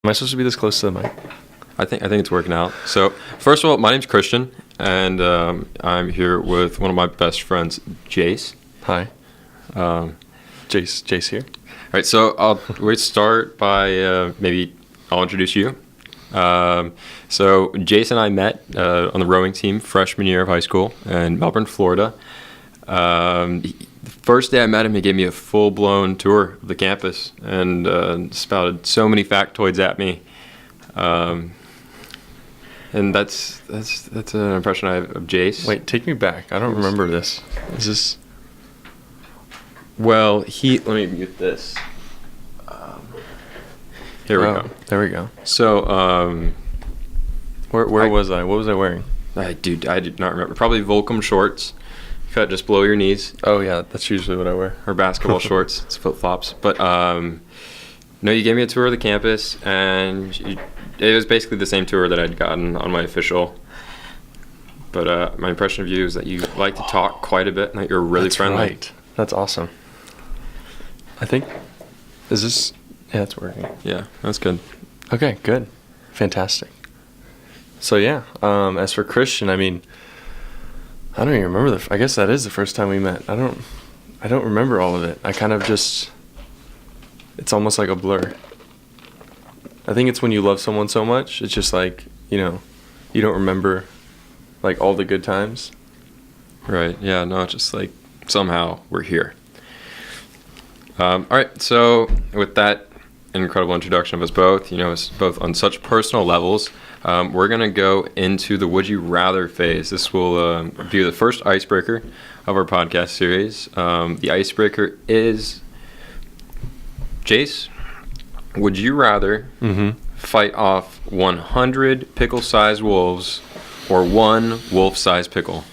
Am I supposed to be this close to the mic? I think it's working out. So, first of all, my name's Christian, and I'm here with one of my best friends, Jace. Hi. Jace here. All right, so we'll start by maybe I'll introduce you. So Jace and I met on the rowing team freshman year of high school in Melbourne, Florida. The first day I met him, he gave me a full-blown tour of the campus and spouted so many factoids at me. And that's an impression I have of Jace. Wait, take me back. I don't remember this. Is this... Well, let me mute this. Here we go. There we go. So, where was I? What was I wearing? I did not remember. Probably Volcom shorts, cut just below your knees. Oh yeah, that's usually what I wear. Or basketball shorts. It's flip flops. But no, you gave me a tour of the campus, and it was basically the same tour that I'd gotten on my official. But my impression of you is that you like to talk quite a bit, and that you're really friendly. Right. That's awesome. I think, is this, yeah, it's working. Yeah, that's good. Okay, good. Fantastic. So yeah, as for Christian, I mean, I don't even remember I guess that is the first time we met. I don't remember all of it. I kind of just, it's almost like a blur. I think it's when you love someone so much, it's just like, you don't remember like all the good times. Right, yeah, no, it's just like somehow we're here. All right, so with that incredible introduction of us both, it's both on such personal levels, we're going to go into the Would You Rather phase. This will be the first icebreaker of our podcast series. The icebreaker is, Jace, would you rather fight off 100 pickle-sized wolves or one wolf-sized pickle?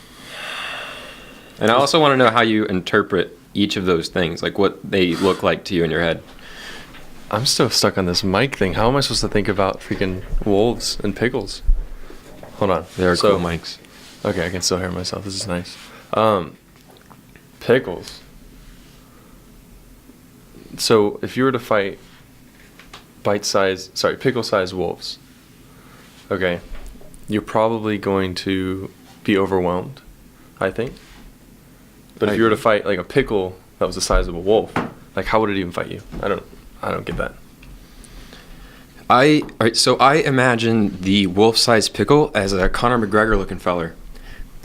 And I also want to know how you interpret each of those things, like what they look like to you in your head. I'm still stuck on this mic thing. How am I supposed to think about freaking wolves and pickles? Hold on. They're cool mics. Okay, I can still hear myself. This is nice. Pickles. So if you were to fight pickle-sized wolves, okay, you're probably going to be overwhelmed, I think. But if you were to fight like a pickle that was the size of a wolf, like how would it even fight you? I don't get that. All right, so I imagine the wolf-sized pickle as a Conor McGregor-looking feller,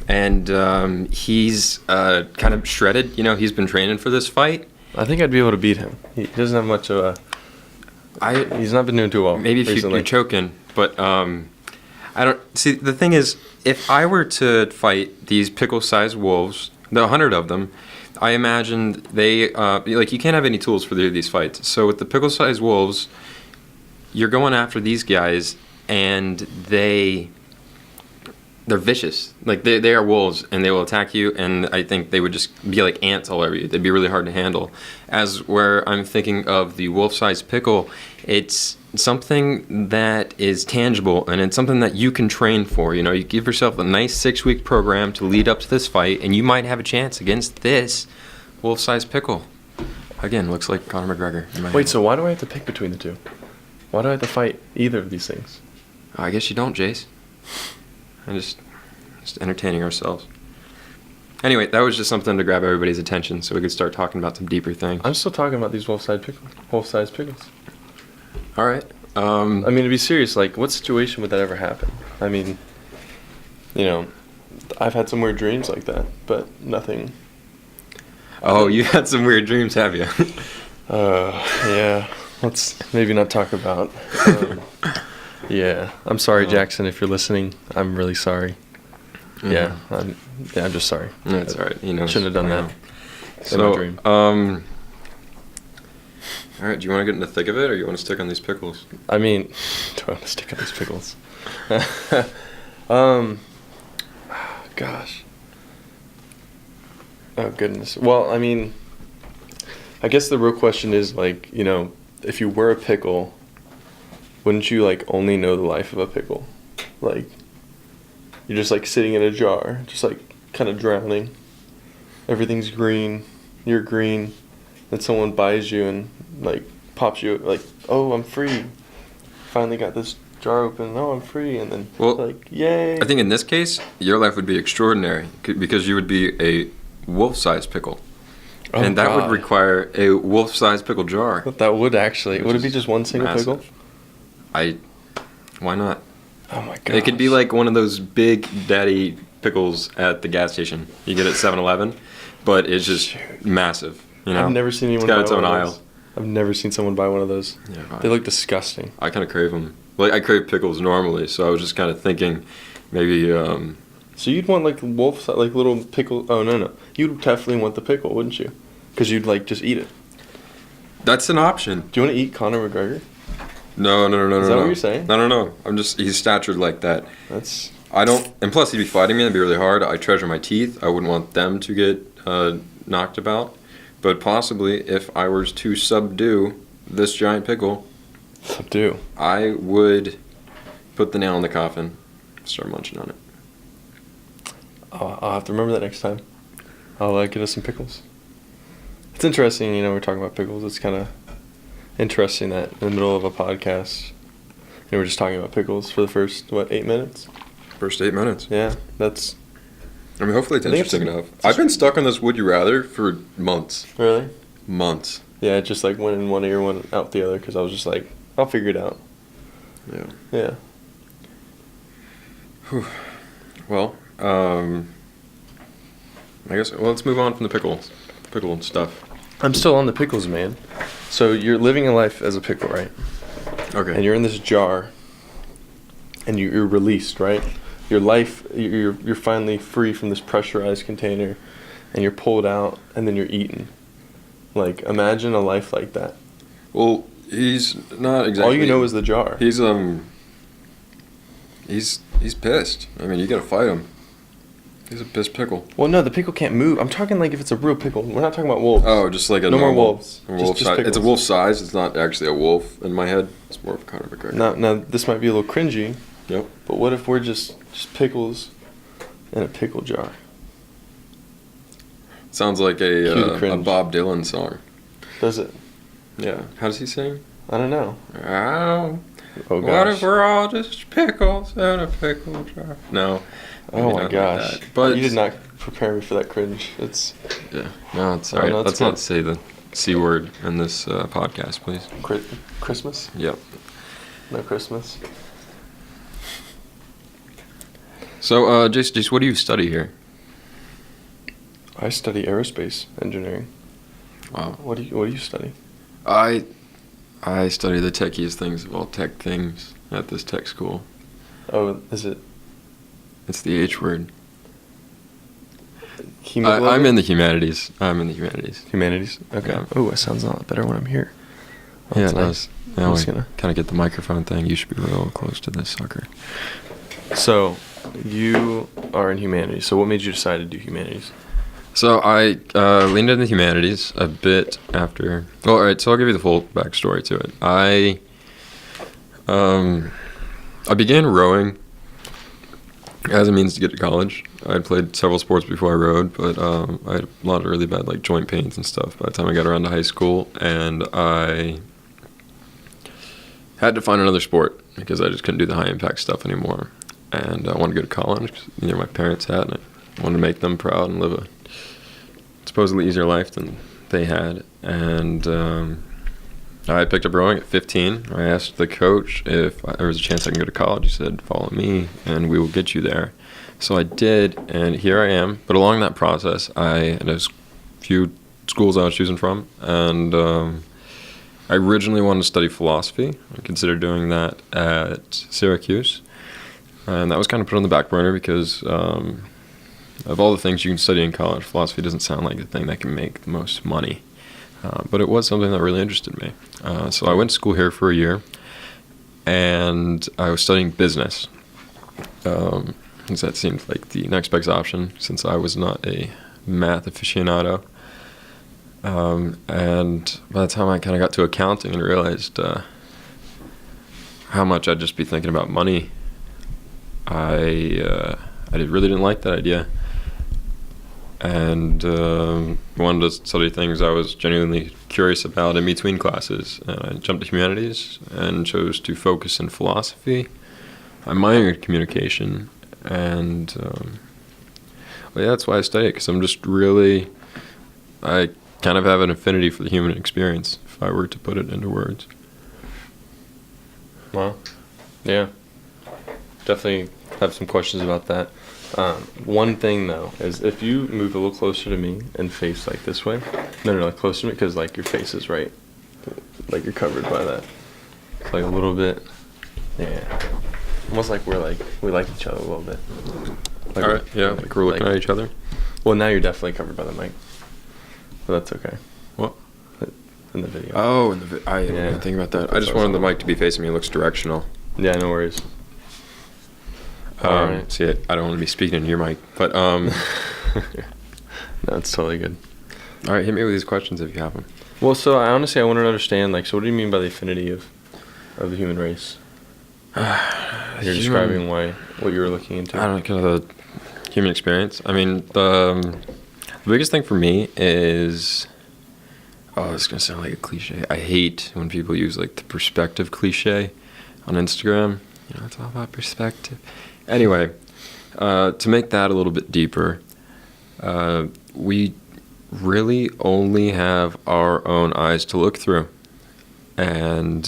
and he's kind of shredded. He's been training for this fight. I think I'd be able to beat him. He doesn't have much of a. He's not been doing too well. Maybe if you're choking, but I don't see. The thing is, if I were to fight these pickle-sized wolves, the 100 of them, I imagine they you can't have any tools for these fights. So with the pickle-sized wolves, you're going after these guys, and they're vicious. Like they are wolves, and they will attack you. And I think they would just be like ants all over you. They'd be really hard to handle. As where I'm thinking of the wolf-sized pickle, it's something that is tangible, and it's something that you can train for. You give yourself a nice 6-week program to lead up to this fight, and you might have a chance against this wolf-sized pickle. Again, looks like Conor McGregor in my head. So why do I have to pick between the two? Why do I have to fight either of these things? I guess you don't, Jace. I'm just entertaining ourselves. Anyway, that was just something to grab everybody's attention so we could start talking about some deeper things. I'm still talking about these wolf-sized pickles. All right. I mean, to be serious, like, what situation would that ever happen? I mean, I've had some weird dreams like that, but nothing. Oh, you had some weird dreams, have you? Yeah. Let's maybe not talk about. Yeah. I'm sorry, Jackson, if you're listening. I'm really sorry. Mm-hmm. Yeah. I'm just sorry. That's all right. Shouldn't have done that. So, my dream. All right, do you want to get in the thick of it, or you want to stick on these pickles? I mean, do I want to stick on these pickles? Gosh. Oh, goodness. Well, I mean, I guess the real question is, like, if you were a pickle, wouldn't you, like, only know the life of a pickle? Like, you're just, like, sitting in a jar, just, like, kind of drowning. Everything's green. You're green. Then someone buys you and, like, pops you, like, oh, I'm free. finally got this jar open. Oh, I'm free, and then Well, like, yay. I think in this case, your life would be extraordinary because you would be a wolf-sized pickle. Oh, and that God. would require a wolf-sized pickle jar. That would actually. Which Would it be is just one single massive. pickle? Why not? Oh my god. It could be like one of those big daddy pickles at the gas station you get at 7-Eleven, but it's just massive. You know, I've never seen anyone it's got buy its own one of aisle. those. I've never seen someone buy one of those. Yeah, They look disgusting. I kind of crave them. Like I crave pickles normally, so I was just kind of thinking maybe. So you'd want like wolf, like little pickle. Oh no. You'd definitely want the pickle, wouldn't you? Because you'd like just eat it. That's an option. Do you want to eat Conor McGregor? No. Is that what you're saying? No. He's statured like that. That's. I don't, and plus he'd be fighting me. That'd be really hard. I treasure my teeth. I wouldn't want them to get knocked about. But possibly, if I was to subdue this giant pickle, Subdue. I would put the nail in the coffin, start munching on it. I'll have to remember that next time. I'll get us some pickles. It's interesting, we're talking about pickles. It's kind of interesting that in the middle of a podcast, we're just talking about pickles for the first, 8 minutes? First 8 minutes. Yeah, that's... I mean, hopefully it's I think it's- interesting enough. I've been stuck on this would you rather for months. Really? Months. Yeah, it just like went in one ear, went out the other, because I was just like, I'll figure it out. Yeah. Yeah. Whew. Well, I guess, let's move on from the pickle stuff. I'm still on the pickles, man. So you're living a life as a pickle, right? Okay. And you're in this jar, and you're released, right? Your life, you're finally free from this pressurized container, and you're pulled out, and then you're eaten. Like, imagine a life like that. Well, he's not exactly. All you know is the jar. He's pissed. I mean, you gotta fight him. He's a pissed pickle. Well, no, the pickle can't move. I'm talking like if it's a real pickle. We're not talking about wolves. Oh, just like a no more normal, wolves. a wolf Just size. It's a pickles. wolf size. It's not actually a wolf in my head. It's more of a Conor McGregor. Now, this might be a little cringy. Yep. But what if we're just pickles in a pickle jar? Sounds like Cue the a cringe. Bob Dylan song. Does it? Yeah. How does he sing? I don't know. Oh, Oh what gosh. if we're all just pickles in a pickle jar? No. Oh maybe my not like gosh. that. But You did not prepare me for that cringe. It's Yeah. No, it's Oh, alright. no, it's Let's not good. say the C word in this podcast, please. Christmas? Yep. No Christmas. So, Jace, what do you study here? I study aerospace engineering. Wow. What do you study? I study the techiest things of all tech things at this tech school. Oh, is it It's the H word. hemoglobin? I'm in the humanities. humanities. Okay. Yeah. Oh, it sounds a lot better when I'm here. Oh, Yeah, that's it nice. does. Now just we gonna- kind of get the microphone thing. You should be real close to this sucker. So, you are in humanities. So, what made you decide to do humanities? So I leaned into the humanities a bit after. Well, all right. So I'll give you the full backstory to it. I began rowing as a means to get to college. I had played several sports before I rowed, but I had a lot of really bad joint pains and stuff by the time I got around to high school, and I had to find another sport because I just couldn't do the high impact stuff anymore. And I wanted to go to college. My parents had, and I wanted to make them proud and live a supposedly easier life than they had. And I picked up rowing at 15. I asked the coach if there was a chance I can go to college. He said, follow me and we will get you there. So I did, and here I am. But along that process, I had a few schools I was choosing from, and I originally wanted to study philosophy. I considered doing that at Syracuse, and that was kind of put on the back burner because of all the things you can study in college, philosophy doesn't sound like the thing that can make the most money. But it was something that really interested me. So I went to school here for a year, and I was studying business. Because that seemed like the next best option since I was not a math aficionado. And by the time I kind of got to accounting and realized how much I'd just be thinking about money, I really didn't like that idea. and wanted to study things I was genuinely curious about in between classes. And I jumped to humanities and chose to focus in philosophy. I minored in communication, and well, yeah, that's why I study it, because I kind of have an affinity for the human experience, if I were to put it into words. Wow. Yeah. Definitely have some questions about that. One thing though is if you move a little closer to me and face like this way, no, like closer to me, because like your face is right, like you're covered by that. It's like a little bit, yeah, almost like we like each other a little bit. Like All right, yeah, like we're looking at each other. Well, now you're definitely covered by the mic, but that's okay. What? In the video. Oh, I didn't think about that. I just wanted the mic to be facing me. It looks directional. Yeah, no worries. Alright. See, I don't want to be speaking into your mic, but No, it's totally good. all right, hit me with these questions if you have them. Well, so I honestly wanted to understand, like, so what do you mean by the affinity of the human race? You're describing what you were looking into. I don't know, kind of the human experience. I mean, the biggest thing for me is, oh, it's gonna sound like a cliche. I hate when people use like the perspective cliche on Instagram. You know, it's all about perspective. Anyway, to make that a little bit deeper, we really only have our own eyes to look through. And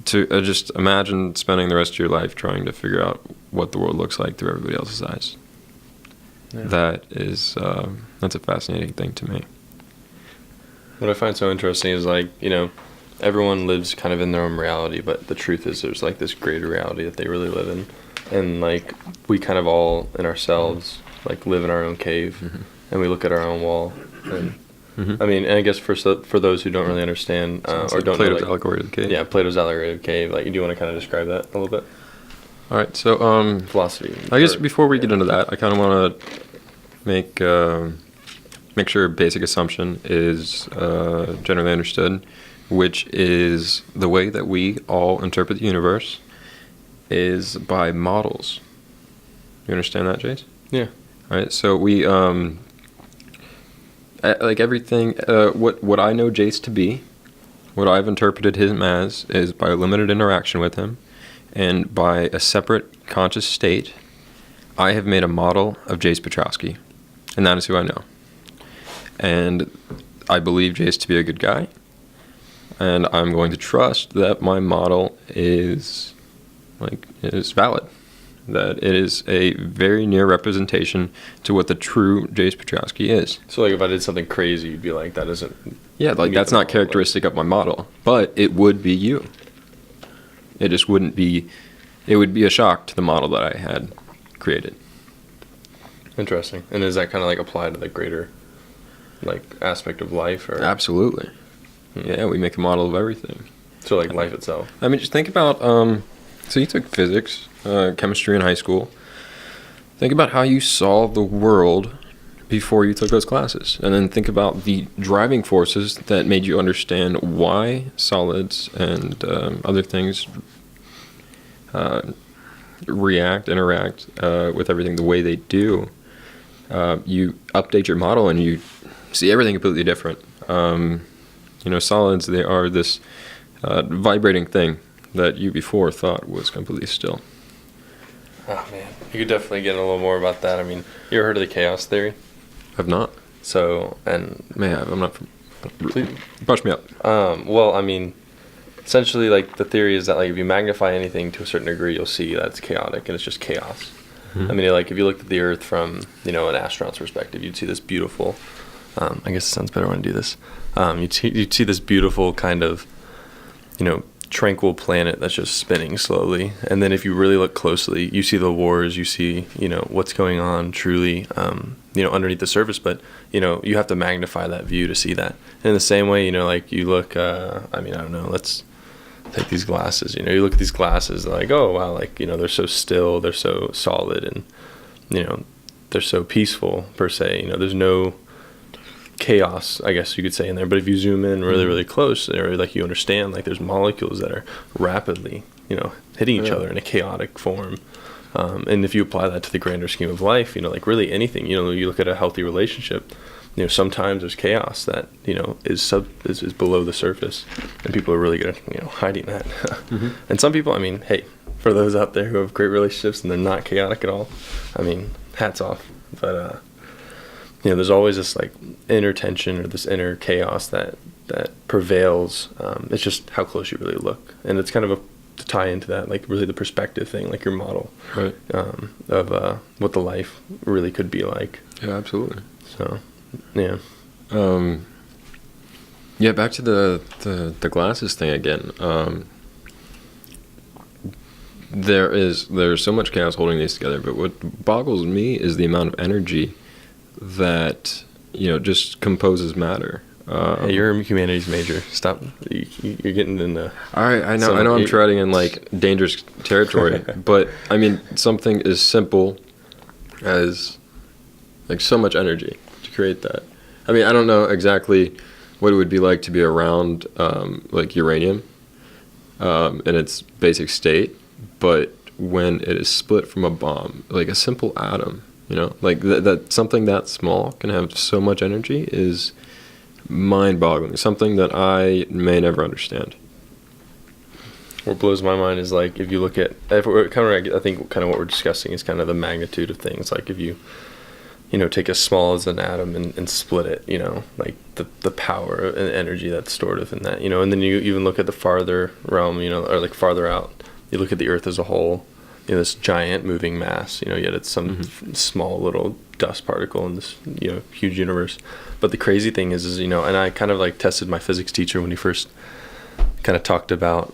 to just imagine spending the rest of your life trying to figure out what the world looks like through everybody else's eyes. Yeah. That's a fascinating thing to me. What I find so interesting is, like, you know, everyone lives kind of in their own reality, but the truth is there's like this greater reality that they really live in, and like we kind of all in ourselves like live in our own cave, and we look at our own wall, and I mean, and I guess for those who don't really understand or like don't Plato's know, like, allegory of the cave. Yeah, Plato's allegory of the cave. Like, do you want to kind of describe that a little bit? All right, so Philosophy. I guess before we get into that, I kind of want to make sure a basic assumption is generally understood, which is the way that we all interpret the universe is by models. You understand that, Jace? Yeah. All right, so we like everything. What I know Jace to be, what I've interpreted him as, is by limited interaction with him, and by a separate conscious state, I have made a model of Jace Petrowski, and that is who I know. And I believe Jace to be a good guy, and I'm going to trust that my model is valid, that it is a very near representation to what the true Jace Petrowski is. So, like, if I did something crazy, you'd be like, that isn't. Yeah, like that's not characteristic of my model, but it would be you. It just wouldn't be. It would be a shock to the model that I had created. Interesting. And does that kind of like apply to the greater, like, aspect of life, or? Absolutely. Yeah, we make a model of everything. So, like, life itself. I mean, just think about. So you took physics, chemistry in high school. Think about how you saw the world before you took those classes, and then think about the driving forces that made you understand why solids and other things interact with everything the way they do. You update your model and you see everything completely different. Solids, they are this vibrating thing that you before thought was completely still. Oh, man. You could definitely get a little more about that. I mean, you ever heard of the chaos theory? I've not. So, and... May have. I'm not... Please. Brush me up. Well, I mean, essentially, like, the theory is that, like, if you magnify anything to a certain degree, you'll see that it's chaotic, and it's just chaos. Mm-hmm. I mean, like, if you looked at the Earth from, an astronaut's perspective, you'd see this beautiful... I guess it sounds better when I do this. You'd see this beautiful kind of, tranquil planet that's just spinning slowly. And then if you really look closely, you see the wars, you see, what's going on truly, underneath the surface. But, you have to magnify that view to see that. And in the same way, like you look, I don't know, let's take these glasses. You look at these glasses, like, oh, wow, like, they're so still, they're so solid, and, they're so peaceful, per se. There's no chaos, I guess you could say, in there. But if you zoom in really, really close, or like you understand, like there's molecules that are rapidly, hitting each other in a chaotic form. And if you apply that to the grander scheme of life, like really anything, you look at a healthy relationship, sometimes there's chaos that, is below the surface, and people are really good at, hiding that. Mm-hmm. And some people, hey, for those out there who have great relationships and they're not chaotic at all, hats off. But, there's always this like inner tension or this inner chaos that prevails. It's just how close you really look. And it's kind of to tie into that, like really the perspective thing, like your model, right, of what the life really could be like. Yeah, absolutely. So, yeah. Yeah, back to the glasses thing again. There's so much chaos holding these together, but what boggles me is the amount of energy that just composes matter. Hey, you're a humanities major. Stop. You're getting in the. All right, I know I'm treading in like dangerous territory, but something as simple as like so much energy to create that. I don't know exactly what it would be like to be around like uranium in its basic state, but when it is split from a bomb, like a simple atom, like that something that small can have so much energy is mind-boggling. Something that I may never understand. What blows my mind is like if you look at I think kind of what we're discussing is kind of the magnitude of things. Like if you take as small as an atom and split it, like the power and energy that's stored within that, and then you even look at the farther realm, or like farther out, you look at the Earth as a whole, this giant moving mass, yet it's some small little dust particle in this, huge universe. But the crazy thing is, and I kind of like tested my physics teacher when he first kind of talked about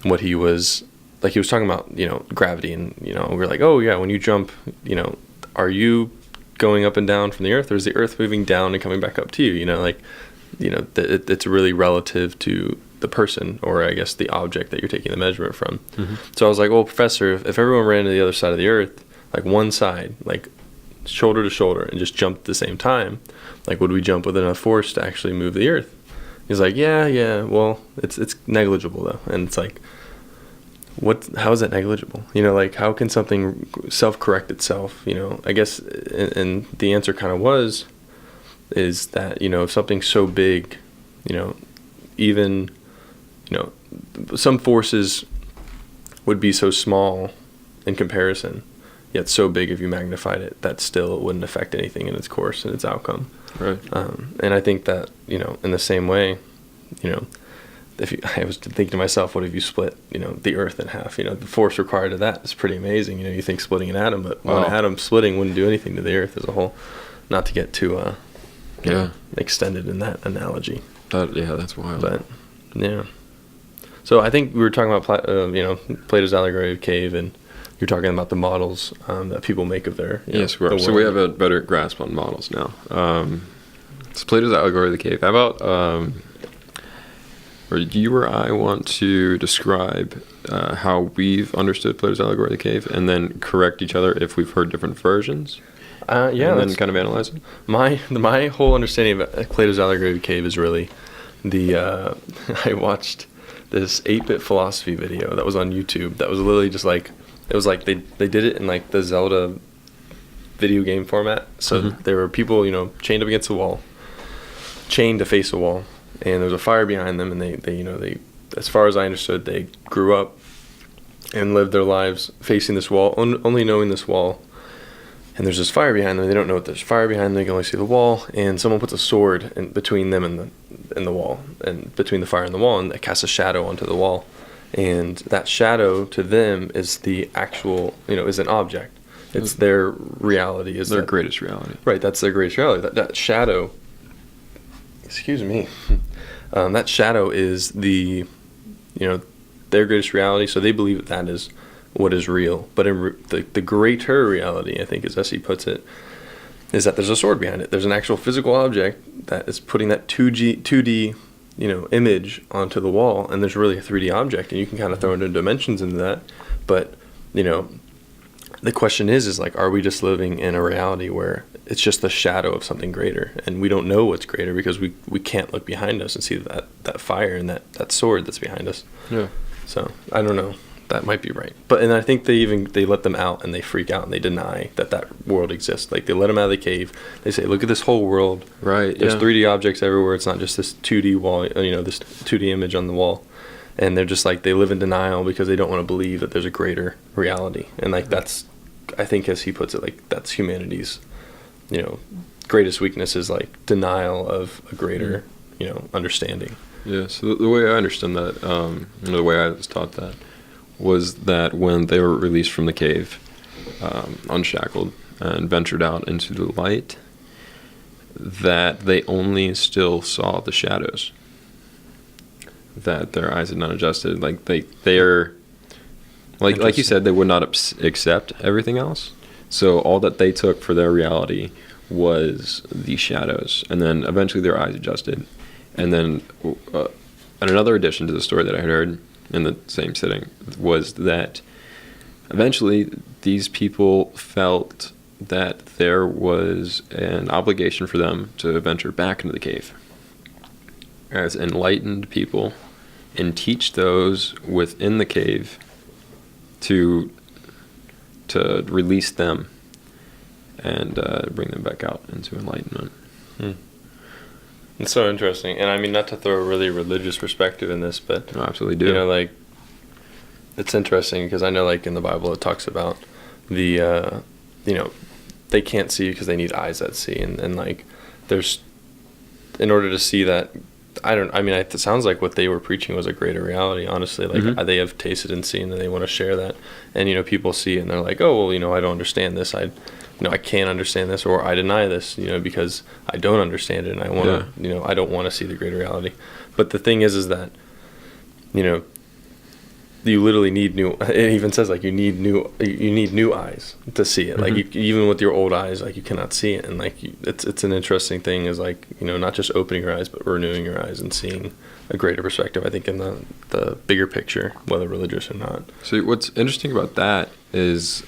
what he was talking about, gravity, and, we're like, oh yeah, when you jump, are you going up and down from the Earth, or is the Earth moving down and coming back up to you? It's really relative to the person, or I guess the object that you're taking the measurement from. Mm-hmm. So I was like, well, professor, if everyone ran to the other side of the Earth, like one side, like shoulder to shoulder, and just jumped at the same time, like would we jump with enough force to actually move the Earth? He's like, yeah, well, it's negligible though. And it's like, how is that negligible? Like how can something self-correct itself? I guess, and the answer kind of is that, if something's so big, even, some forces would be so small in comparison, yet so big if you magnified it, that still wouldn't affect anything in its course and its outcome. Right. And I think that, in the same way, I was thinking to myself, what if you split, the Earth in half? The force required of that is pretty amazing. You think splitting an atom, but one atom splitting wouldn't do anything to the Earth as a whole. Not to get too extended in that analogy. That's wild. But yeah. So I think we were talking about Plato's allegory of cave, and you're talking about the models that people make of their yes, we are. So we have a better grasp on models now. So Plato's allegory of the cave. How about or you or I want to describe how we've understood Plato's allegory of the cave, and then correct each other if we've heard different versions? And then kind of analyze it. My whole understanding of Plato's allegory of the cave is really I watched this 8-bit philosophy video that was on YouTube that was literally just like, it was like they did it in like the Zelda video game format. So there were people, chained up against a wall, chained to face a wall, and there was a fire behind them, and they as far as I understood, they grew up and lived their lives facing this wall, only knowing this wall. And there's this fire behind them. They don't know what there's fire behind them. They can only see the wall. And someone puts a sword in between them and the wall, and between the fire and the wall, and that casts a shadow onto the wall. And that shadow to them is the actual, is an object. It's their reality. Is their greatest reality. Right. That's their greatest reality. That shadow. Excuse me. That shadow is their greatest reality. So they believe that is what is real. But in the greater reality, I think, as he puts it, is that there's a sword behind it. There's an actual physical object that is putting that 2D image onto the wall, and there's really a 3D object, and you can kind of throw into dimensions into that. But the question is like, are we just living in a reality where it's just the shadow of something greater, and we don't know what's greater because we can't look behind us and see that fire and that sword that's behind us? Yeah. So I don't know. that might be right. But and I think they let them out and they freak out and they deny that world exists. Like they let them out of the cave. They say, look at this whole world. Right. There's 3D objects everywhere. It's not just this 2D wall. This 2D image on the wall. And they're just like, they live in denial because they don't want to believe that there's a greater reality. And like that's, I think as he puts it, like that's humanity's, greatest weakness is like denial of a greater, understanding. Yeah, so the way I understand that, the way I was taught that, was that when they were released from the cave, unshackled, and ventured out into the light, that they only still saw the shadows. That their eyes had not adjusted. Like they're like you said, they would not accept everything else. So all that they took for their reality was the shadows, and then eventually their eyes adjusted. And then and another addition to the story that I had heard in the same sitting was that eventually these people felt that there was an obligation for them to venture back into the cave as enlightened people and teach those within the cave to release them and bring them back out into enlightenment. It's so interesting. And I mean, not to throw a really religious perspective in this, but I absolutely do. It's interesting because I know like in the Bible it talks about the they can't see because they need eyes that see, and like there's, in order to see that, it sounds like what they were preaching was a greater reality, honestly. Like they have tasted and seen and they want to share that, and people see it and they're like, oh well, I don't understand this, I can't understand this, or I deny this, because I don't understand it, and I want to, I don't want to see the greater reality. But the thing is that, you literally need new. It even says like you need new eyes to see it. Like even with your old eyes, like you cannot see it, and like it's an interesting thing. Is like not just opening your eyes, but renewing your eyes and seeing a greater perspective. I think in the bigger picture, whether religious or not. So what's interesting about that is,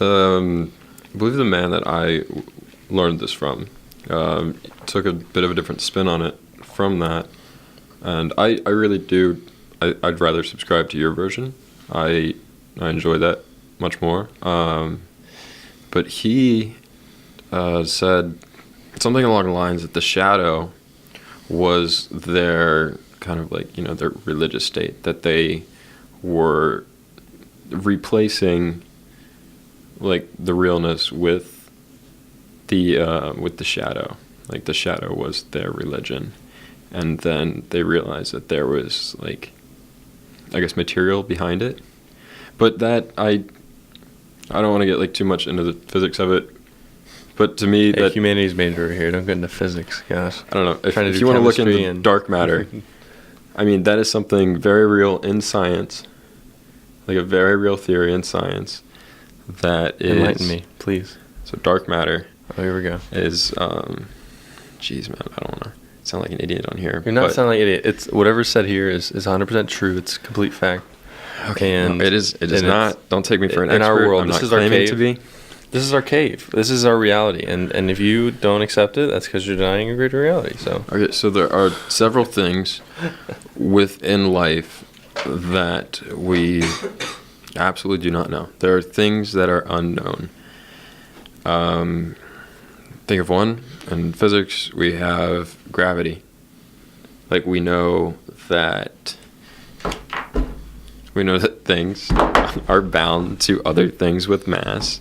I believe the man that I learned this from took a bit of a different spin on it from that, and I really do. I'd rather subscribe to your version. I enjoy that much more. But he said something along the lines that the shadow was their kind of like, their religious state, that they were replacing like the realness with the shadow. Like the shadow was their religion. And then they realized that there was like, I guess, material behind it. But that I don't want to get like too much into the physics of it. But to me, that humanities major over here, don't get into physics, gosh. I don't know. If you want to look into dark matter, I mean, that is something very real in science, like a very real theory in science. That is, enlighten me, please. So dark matter. Oh, here we go. Is geez, man, I don't want to sound like an idiot on here. You're not sounding like an idiot. It's whatever's said here is 100% true. It's complete fact. Okay, and no, it is not. Don't take me for an in expert. our world. I'm this not is our cave. To be. This is our cave. This is our reality, and if you don't accept it, that's because you're denying a greater reality. So okay, so there are several things within life that we absolutely do not know. There are things that are unknown. Think of one. In physics, we have gravity. Like we know that things are bound to other things with mass,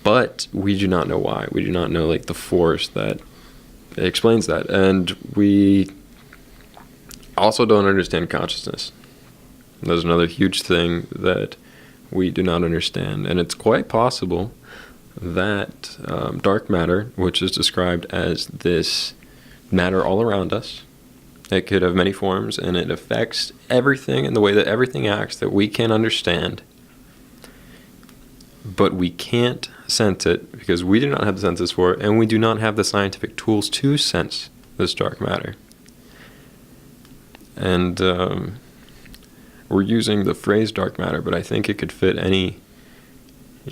but we do not know why. We do not know like the force that explains that, and we also don't understand consciousness. There's another huge thing that we do not understand, and it's quite possible that dark matter, which is described as this matter all around us, it could have many forms, and it affects everything in the way that everything acts that we can understand, but we can't sense it because we do not have the senses for it, and we do not have the scientific tools to sense this dark matter. And we're using the phrase dark matter, but I think it could fit any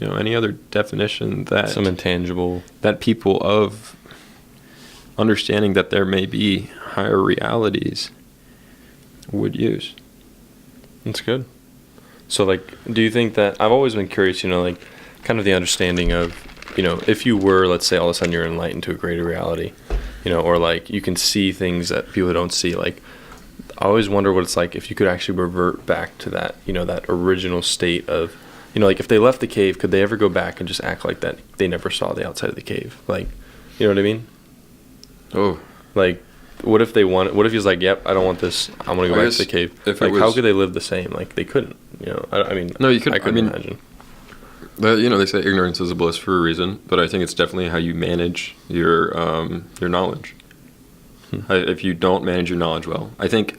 other definition that some intangible that people of understanding that there may be higher realities would use. That's good. So, like, do you think that I've always been curious, like, kind of the understanding of, if you were, let's say, all of a sudden you're enlightened to a greater reality, or like you can see things that people don't see. Like, I always wonder what it's like if you could actually revert back to that, that original state of, like if they left the cave, could they ever go back and just act like that they never saw the outside of the cave? Like, you know what I mean? Oh, like, what if he's like, yep, I don't want this, I'm going to go back to the cave. Like, how could they live the same? Like, they couldn't, I mean, no, you couldn't. I couldn't imagine. They say ignorance is a bliss for a reason, but I think it's definitely how you manage your knowledge. If you don't manage your knowledge well, I think,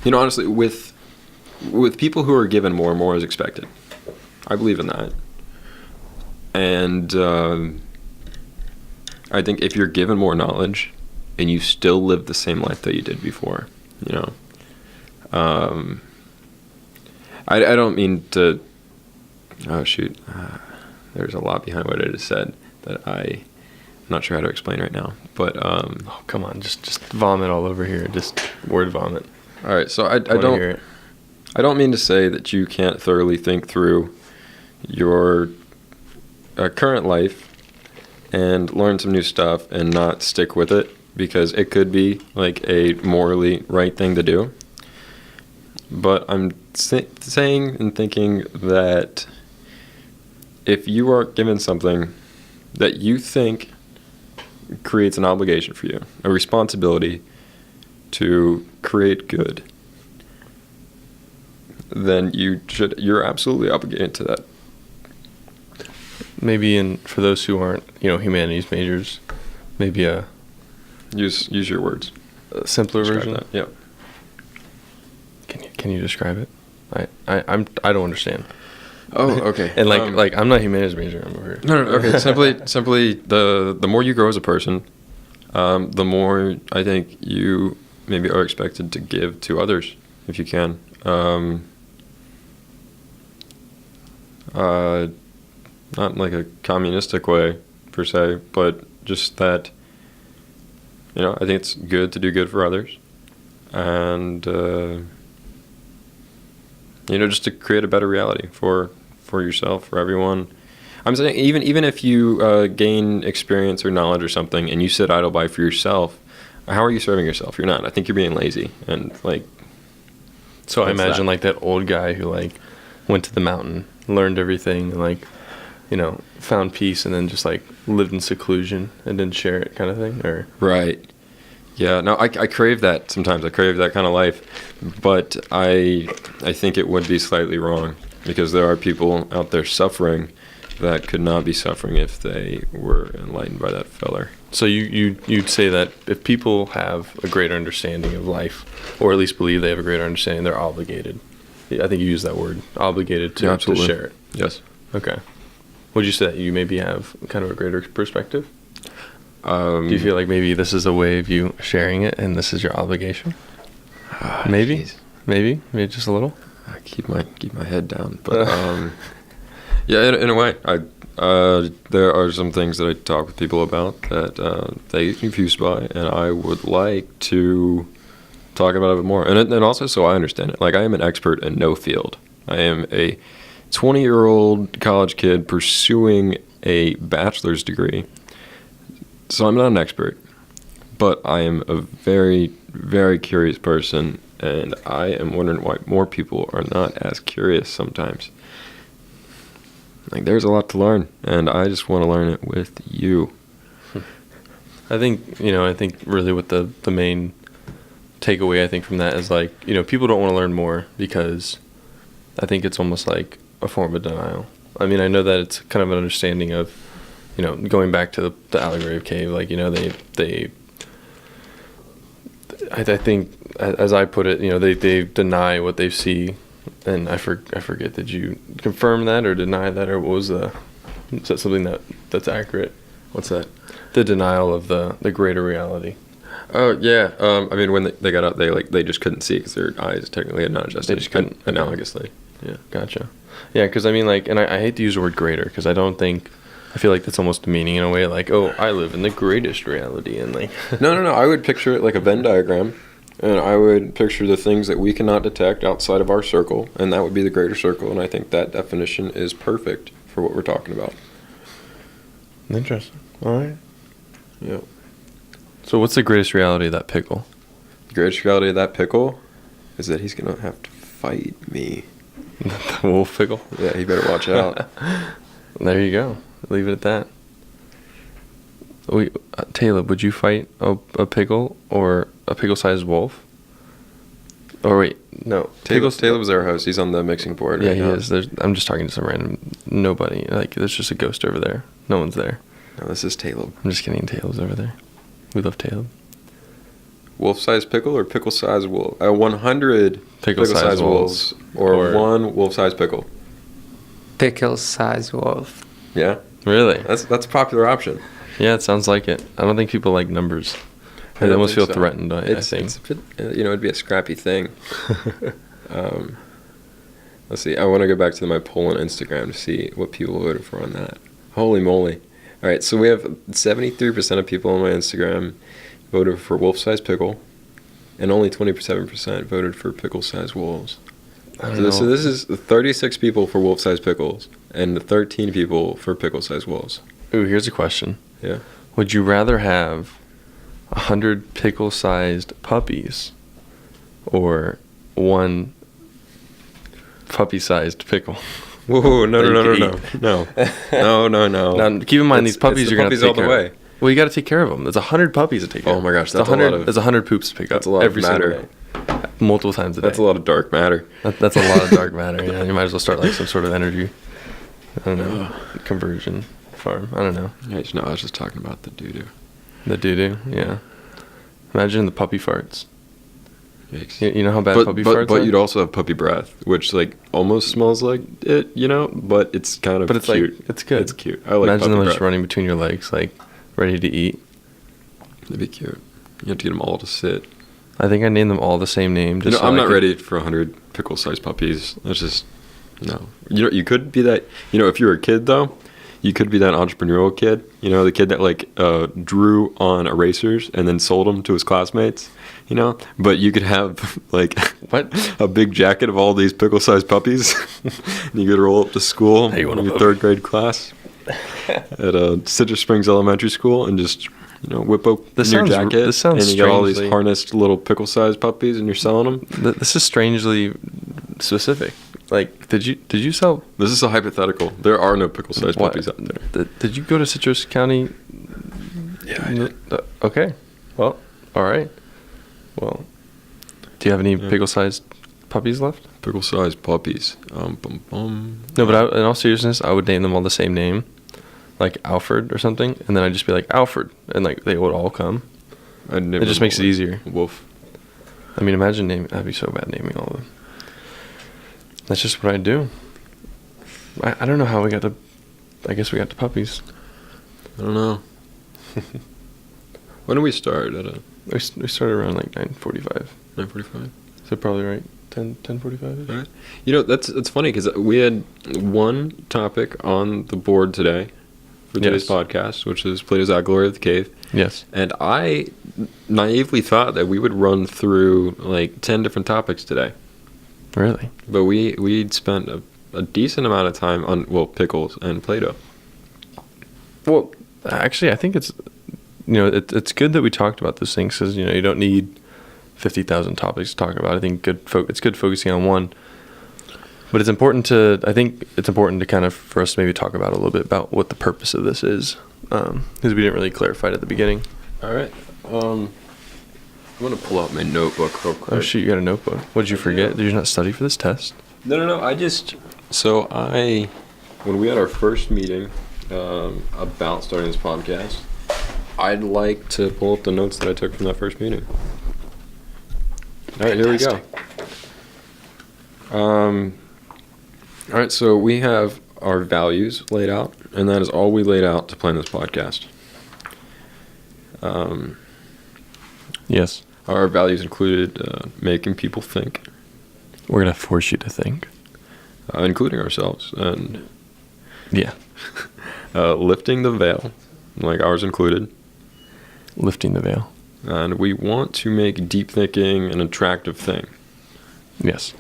honestly, with people who are given more and more is expected. I believe in that. And I think if you're given more knowledge and you still live the same life that you did before, I don't mean to. Oh shoot! There's a lot behind what I just said that I'm not sure how to explain right now. But oh, come on, just vomit all over here. Just word vomit. All right, so I don't mean to say that you can't thoroughly think through your current life and learn some new stuff and not stick with it, because it could be like a morally right thing to do. But I'm saying and thinking that if you are given something that you think creates an obligation for you, a responsibility to create good, then you're absolutely obligated to that. Maybe for those who aren't, humanities majors, maybe use your words. A simpler version. That. Yeah. Can you describe it? I don't understand. Oh, okay. And like I'm not a humanities major. I'm over here. No. Okay. simply the more you grow as a person, the more I think you maybe are expected to give to others, if you can. Not like a communistic way per se, but just that. I think it's good to do good for others, and just to create a better reality for yourself, for everyone. I'm saying even if you gain experience or knowledge or something, and you sit idle by for yourself, how are you serving yourself? You're not. I think you're being lazy, and like. So I imagine like that old guy who like went to the mountain, learned everything, and like, found peace, and then just like lived in seclusion and didn't share it, kind of thing, or. Right. Yeah, no, I crave that sometimes. I crave that kind of life, but I think it would be slightly wrong, because there are people out there suffering that could not be suffering if they were enlightened by that feller. So you'd say that if people have a greater understanding of life, or at least believe they have a greater understanding, they're obligated. I think you used that word, obligated to share it. Yes. Okay. Would you say that you maybe have kind of a greater perspective? Do you feel like maybe this is a way of you sharing it, and this is your obligation? Maybe, maybe just a little. I keep my head down, but yeah, in a way, there are some things that I talk with people about that they get confused by, and I would like to talk about it more, and also so I understand it. Like, I am an expert in no field. I am a 20-year-old college kid pursuing a bachelor's degree. So I'm not an expert, but I am a very, very curious person, and I am wondering why more people are not as curious sometimes. Like, there's a lot to learn, and I just want to learn it with you. I think really what the main takeaway I think from that is, like, people don't want to learn more because I think it's almost like a form of denial. I mean, I know that it's kind of an understanding of, going back to the allegory of cave, like, I think, as I put it, they deny what they see, and I forget, did you confirm that or deny that, or what was is that something that's accurate? What's that? The denial of the greater reality. Oh yeah, I mean, when they got out, they just couldn't see because their eyes technically had not adjusted. They just couldn't, analogously. Yeah, gotcha. Yeah, because I mean, like, and I hate to use the word greater, because I feel like that's almost demeaning in a way, like, oh, I live in the greatest reality, and like. No. I would picture it like a Venn diagram, And I would picture the things that we cannot detect outside of our circle, and that would be the greater circle. And I think that definition is perfect for what we're talking about. Interesting. All right. Yeah. So what's the greatest reality of that pickle? The greatest reality of that pickle is that he's going to have to fight me. The wolf pickle? Yeah, he better watch out. There you go. Leave it at that. Caleb, would you fight a pickle or a pickle-sized wolf? Or wait, no. Caleb's our host. He's on the mixing board. Yeah, right he now. is. I'm just talking to some random nobody. Like, there's just a ghost over there. No one's there. No, this is Caleb. I'm just kidding. Caleb's over there. We love Caleb. Wolf-sized pickle or pickle-sized wolf? 100 Pickle-sized wolves or one wolf-sized pickle. Pickles-sized wolf. Yeah, Really? that's a popular option. Yeah, it sounds like it. I don't think people like numbers. I They don't almost think feel so. threatened, I It's think. a bit, it'd be a scrappy thing. Let's see. I want to go back to my poll on Instagram to see what people voted for on that. Holy moly. All right, so we have 73% of people on my Instagram voted for wolf-sized pickle, and only 27% voted for pickle-sized wolves. I don't know. So this is 36 people for wolf-sized pickles, and 13 people for pickle-sized wolves. Ooh, here's a question. Yeah. Would you rather have 100 pickle-sized puppies or one puppy-sized pickle? Whoa, no. No. No. Now, keep in mind, these puppies it's the you're going to puppies take all the care way. of. Well, you got to take care of them. There's 100 puppies to take care of. Oh my gosh, It's that's a 100, lot of- There's 100 poops to pick That's up a lot of every single matter. day. Multiple times a day. That's a lot of dark matter. That's a lot of dark matter. Yeah, you might as well start like some sort of energy. I don't know. Conversion farm. I don't know. No, I was just talking about the doo-doo. The doo-doo. Yeah. Imagine the puppy farts. Yikes. You know how bad But puppy farts but are? you'd also have puppy breath, which like almost smells like it, but it's kind of But it's cute. like, it's good. It's cute. I like Imagine puppy them breath. just running between your legs, like, ready to eat. That'd be cute. You have to get them all to sit. I think I named them all the same name. Just so I'm I not could- ready for 100 pickle-sized puppies. That's just, no. You could be that, if you were a kid, though, you could be that entrepreneurial kid. The kid that, like, drew on erasers and then sold them to his classmates, But you could have, like, What? a big jacket of all these pickle-sized puppies. And you could roll up to school Hey, you want in a your puppy? 3rd grade class at Citrus Springs Elementary School and just... whip open This your sounds- jacket, this sounds and you got all these strangely- harnessed little pickle-sized puppies, and you're selling them. This is strangely specific. Like, did you sell? This is a hypothetical. There are no pickle-sized what? puppies out there. Did you go to Citrus County? Yeah, I did. Okay. Well, all right. Well, do you have any Yeah. pickle-sized puppies left? Pickle-sized puppies. Bum, bum. No, but in all seriousness, I would name them all the same name, like Alfred or something, and then I'd just be like Alfred, and like they would all come. I'd name It just them makes it Wolf. easier. Wolf. I mean, imagine naming. That'd be so bad naming all of them. That's just what I do. I don't know how we got to. I guess we got to puppies. I don't know. When did we start? At We started around like 9:45. 9:45. So probably right 10:45. Right. That's funny because we had one topic on the board today for today's Yes. podcast, which is Plato's At Glory of the Cave. Yes. And I naively thought that we would run through like 10 different topics today. Really. But we'd spent a decent amount of time on, pickles and Plato. Well, actually, I think it's it's good that we talked about those things because you don't need 50,000 topics to talk about. I think it's good focusing on one. But it's important to kind of for us to maybe talk about a little bit about what the purpose of this is, because we didn't really clarify it at the beginning. All right. I'm going to pull out my notebook real quick. Oh shoot, you got a notebook. What did you forget? Did you not study for this test? No. When we had our first meeting about starting this podcast, I'd like to pull up the notes that I took from that first meeting. All right, here we go. All right, so we have our values laid out, and that is all we laid out to plan this podcast. Yes. Our values included making people think, We're gonna force you to think. including ourselves, and Yeah. lifting the veil, like ours included. Lifting the veil. and we want to make deep thinking an attractive thing. Yes.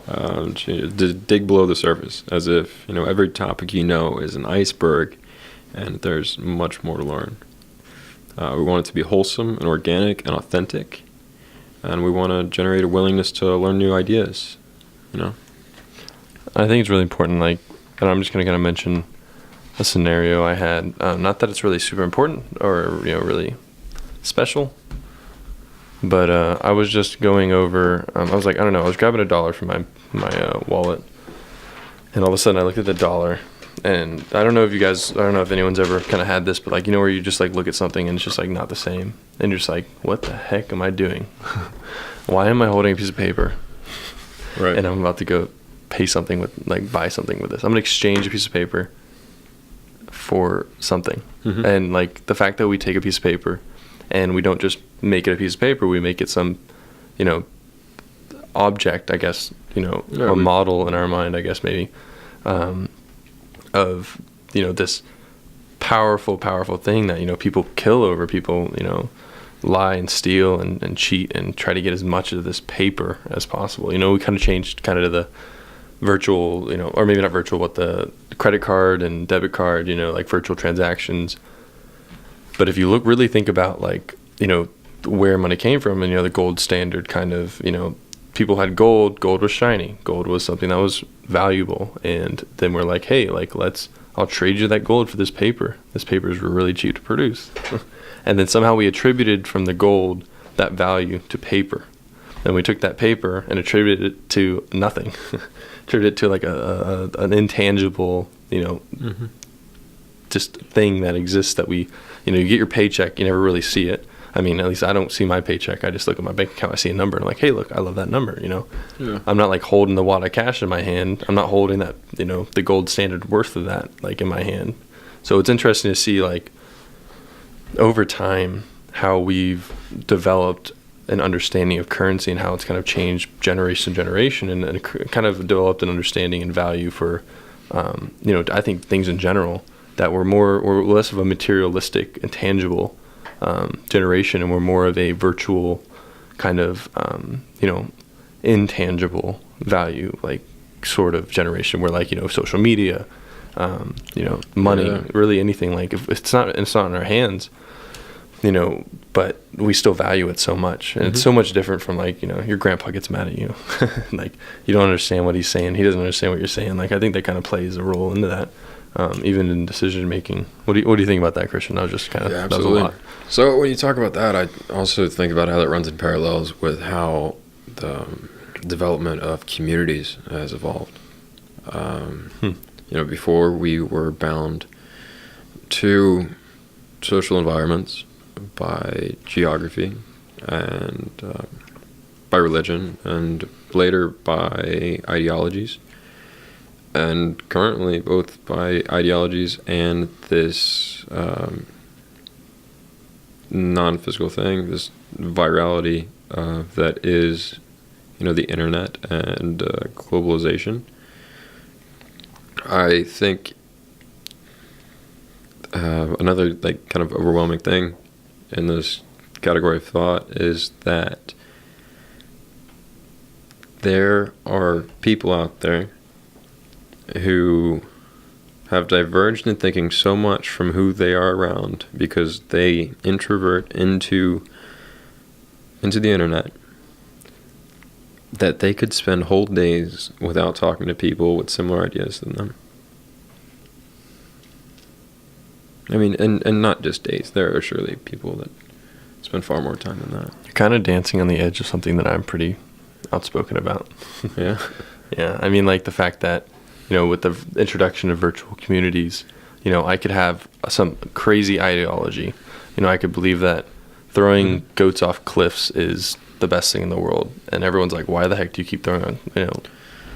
To dig below the surface, as if every topic is an iceberg, and there's much more to learn. We want it to be wholesome and organic and authentic, and we want to generate a willingness to learn new ideas. I think it's really important. And I'm just going to kind of mention a scenario I had. Not that it's really super important or really special, but I was just going over. I was like, I don't know. I was grabbing $1 from my wallet, and all of a sudden I looked at the dollar, and I don't know if anyone's ever kind of had this, but where you just look at something and it's just not the same, and you're just like, what the heck am I doing? Why am I holding a piece of paper? Right. And I'm about to go pay something with buy something with this. I'm gonna exchange a piece of paper for something. Mm-hmm. And the fact that we take a piece of paper and we don't just make it a piece of paper, we make it some object, I guess, a model in our mind, I guess, maybe, of this powerful thing that people kill over. People lie and steal and cheat and try to get as much of this paper as possible. We kind of changed to the virtual, or maybe not virtual, but the credit card and debit card, virtual transactions. But if you really think about where money came from, and the gold standard kind of, people had gold was shiny, gold was something that was valuable, and then we're like, hey, I'll trade you that gold for this paper is really cheap to produce. And then somehow we attributed from the gold that value to paper. And we took that paper and attributed it to nothing. Attributed it to an intangible, mm-hmm. just thing that exists that we, you get your paycheck, you never really see it. I mean, at least I don't see my paycheck. I just look at my bank account, I see a number, and I'm like, hey, look, I love that number, Yeah. I'm not holding the wad of cash in my hand. I'm not holding that, the gold standard worth of that, in my hand. So it's interesting to see, over time, how we've developed an understanding of currency and how it's kind of changed generation to generation, and kind of developed an understanding and value for, I think things in general that were more or less of a materialistic and tangible generation, and we're more of a virtual kind of, intangible value, sort of generation where social media, money, Yeah. really anything, if it's not in our hands, but we still value it so much, and it's so much different from your grandpa gets mad at you, you don't understand what he's saying, he doesn't understand what you're saying. I think that kind of plays a role into that, even in decision making. What do you think about that, Christian? I was just kind of, that was a lot. So when you talk about that, I also think about how that runs in parallels with how the development of communities has evolved. Before we were bound to social environments by geography and by religion, and later by ideologies, and currently both by ideologies and this non-physical thing, this virality that is, the internet and globalization. I think another kind of overwhelming thing in this category of thought is that there are people out there who have diverged in thinking so much from who they are around because they introvert into the internet, that they could spend whole days without talking to people with similar ideas than them. I mean, and not just days. There are surely people that spend far more time than that. You're kind of dancing on the edge of something that I'm pretty outspoken about. Yeah? Yeah, I mean, the fact that, with the introduction of virtual communities, I could have some crazy ideology. I could believe that throwing goats off cliffs is the best thing in the world. And everyone's like, why the heck do you keep throwing,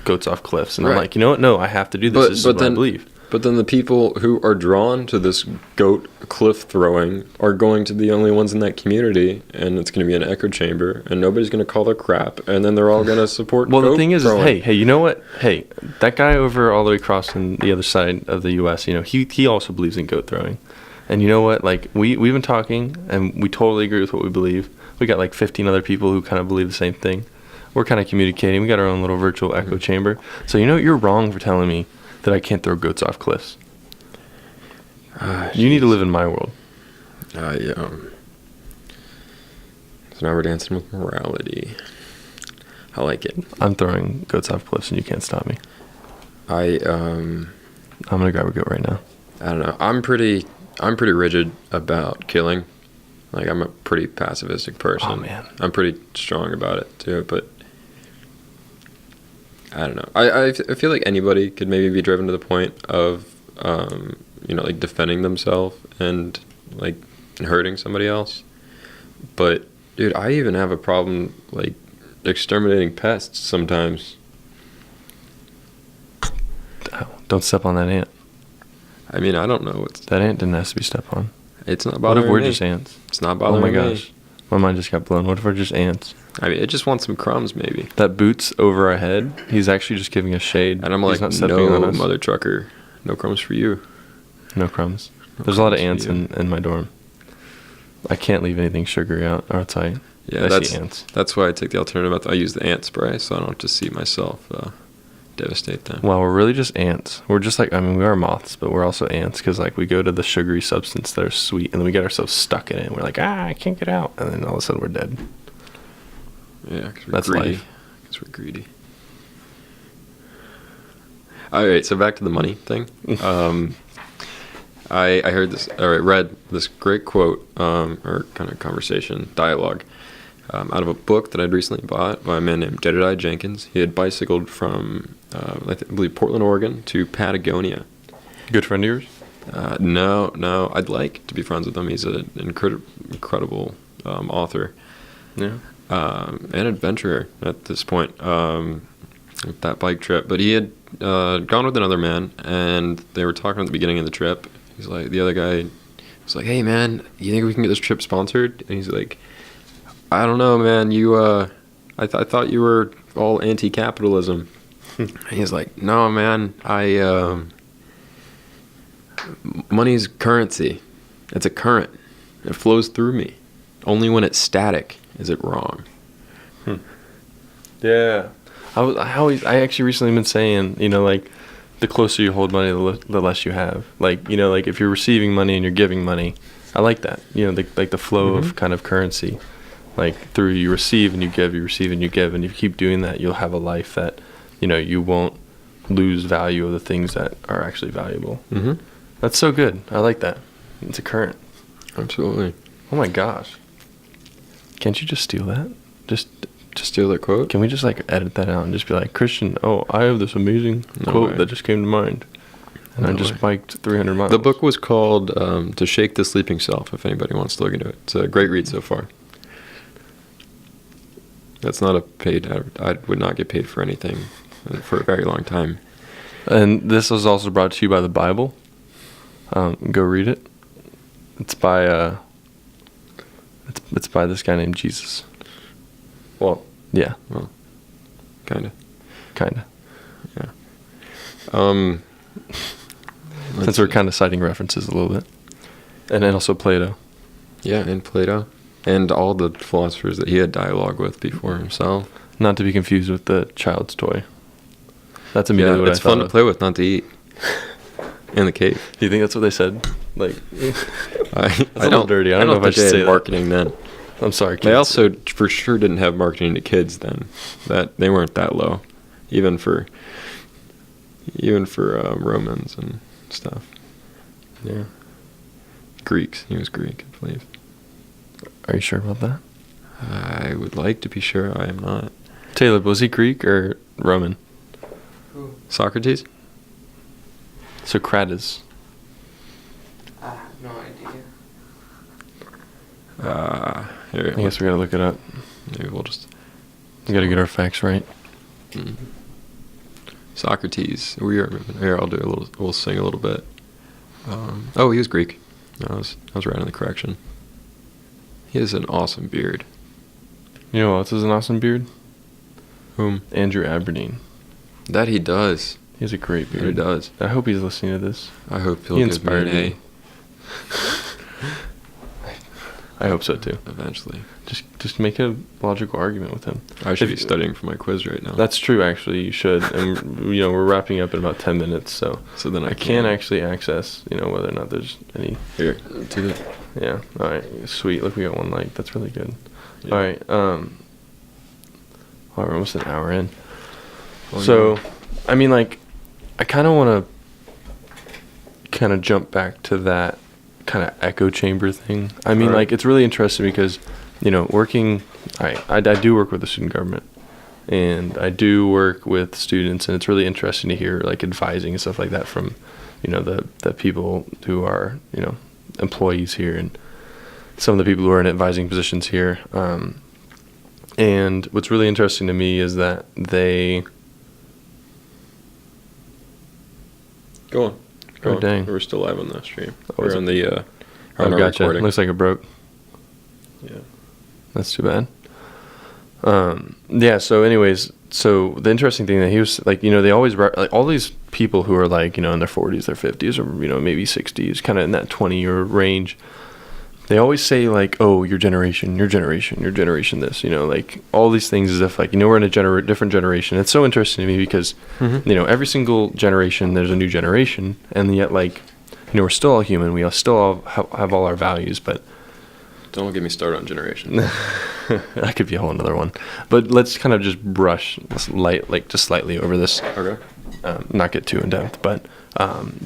goats off cliffs? And I'm like, you know what? No, I have to do this. This is what I believe. But then the people who are drawn to this goat cliff throwing are going to be the only ones in that community, and it's going to be an echo chamber, and nobody's going to call their crap, and then they're all going to support well, goat the thing is, throwing. hey, you know what? Hey, that guy over all the way across on the other side of the U.S., he also believes in goat throwing. And you know what? Like, we've been talking, and we totally agree with what we believe. We got like 15 other people who kind of believe the same thing. We're kind of communicating. We got our own little virtual echo chamber. So you know what? You're wrong for telling me that I can't throw goats off cliffs. You need to live in my world. So now we're dancing with morality. I like it. I'm throwing goats off cliffs, and you can't stop me. I'm gonna grab a goat right now. I don't know. I'm pretty rigid about killing. Like, I'm a pretty pacifistic person. Oh, man. I'm pretty strong about it too, but I don't know. I feel like anybody could maybe be driven to the point of like defending themselves and like hurting somebody else. But dude, I even have a problem like exterminating pests sometimes. Oh, don't step on that ant. I mean, I don't know what's... That ant didn't have to be stepped on. It's not What bothering if we're me. just ants? It's not bothering me. Oh my gosh. My mind just got blown. What if we're just ants? I mean, it just wants some crumbs, maybe. That boot's over our head. He's actually just giving us shade. And I'm He's like, not stepping on no, us. mother trucker. No crumbs for you. No crumbs. No There's a lot of crumbs ants for you. in my dorm. I can't leave anything sugary outside. Yeah, I see ants. That's why I take the alternative. I use the ant spray, so I don't have to see myself devastate them. Well, we're really just ants. We're just like, I mean, we are moths, but we're also ants because, like, we go to the sugary substance that are sweet, and then we get ourselves stuck in it, and we're like, I can't get out. And then all of a sudden we're dead. Yeah, because we're That's greedy. life. Because we're greedy. All right, so back to the money thing. I heard this, or read this great quote, or kind of conversation, dialogue, out of a book that I'd recently bought by a man named Jedediah Jenkins. He had bicycled from, I believe, Portland, Oregon to Patagonia. Good friend of yours? No. I'd like to be friends with him. He's an incredible author. Yeah. And adventurer at this point with that bike trip. But he had gone with another man, and they were talking at the beginning of the trip. He's like, the other guy was like, hey, man, you think we can get this trip sponsored? And he's like, I don't know, man. I thought you were all anti-capitalism. And he's like, no, man, money's currency. It's a current. It flows through me. Only when it's static is it wrong. Yeah. I actually recently been saying, like, the closer you hold money, the less you have. Like, like if you're receiving money and you're giving money, I like that. The flow of kind of currency. Like, through you receive and you give, you receive and you give, and if you keep doing that, you'll have a life that, you won't lose value of the things that are actually valuable. Mm-hmm. That's so good. I like that. It's a current. Absolutely. Oh my gosh. Can't you just steal that? Just steal that quote? Can we just like edit that out and just be like, Christian, I have this amazing quote that just came to mind. And I just biked 300 miles. The book was called To Shake the Sleeping Self, if anybody wants to look into it. It's a great read so far. That's not a paid... I would not get paid for anything for a very long time. And this was also brought to you by the Bible. Go read it. It's by... It's by this guy named Jesus. Well, yeah. Well, kinda. Yeah. Since we're kind of citing references a little bit. And then also Plato. Yeah, and Plato. And all the philosophers that he had dialogue with before himself. Not to be confused with the child's toy. That's immediately what I thought. It's fun to play with, not to eat. In the cave. Do you think that's what they said? Like, I don't dirty. I don't know if I should say marketing then. I'm sorry, kids. They also for sure didn't have marketing to kids then. That they weren't that low, even for Romans and stuff. Yeah. Greeks. He was Greek, I believe. Are you sure about that? I would like to be sure. I am not. Taylor, was he Greek or Roman? Who? Socrates? Socrates. I have no idea. Here, I guess we gotta look it up. Maybe we'll just... We gotta get our facts right. Socrates. Here, I'll do a little... We'll sing a little bit. He was Greek. I was right on the correction. He has an awesome beard. You know who else has an awesome beard? Whom? Andrew Aberdeen. That he does. He has a great beard. He does. I hope he's listening to this. I hope he'll He give me inspired an A. me. I hope so too. Eventually. Just make a logical argument with him. I should If- be studying for my quiz right now. That's true, actually. You should. And we're wrapping up in about 10 minutes, so then I can actually access whether or not there's any. Here, do that. Yeah. All right. Sweet. Look, we got one like. That's really good. Yeah. All right. We're almost an hour in. Oh, So, yeah. I mean, like, I kind of want to kind of jump back to that kind of echo chamber thing. I mean, Alright. like, it's really interesting because, working, I do work with the student government, and I do work with students, and it's really interesting to hear, like, advising and stuff like that from, the people who are, employees here, and some of the people who are in advising positions here. And what's really interesting to me is that they... Go on. Oh, dang. We're still live on the stream. Oh, is We're it? on the Oh, on our gotcha. recording. Looks like it broke. Yeah. That's too bad. Yeah, so anyways, so the interesting thing that he was like, they always, like, all these people who are like, in their 40s, their 50s, or, maybe 60s, kind of in that 20-year range, they always say like, oh, your generation this, like all these things as if like, we're in a different generation. It's so interesting to me because, every single generation, there's a new generation, and yet like, we're still all human. We all still all have all our values, but Don't get me started on generation. that could be a whole another one. But let's kind of just brush just slightly over this. Okay. Not get too in depth, but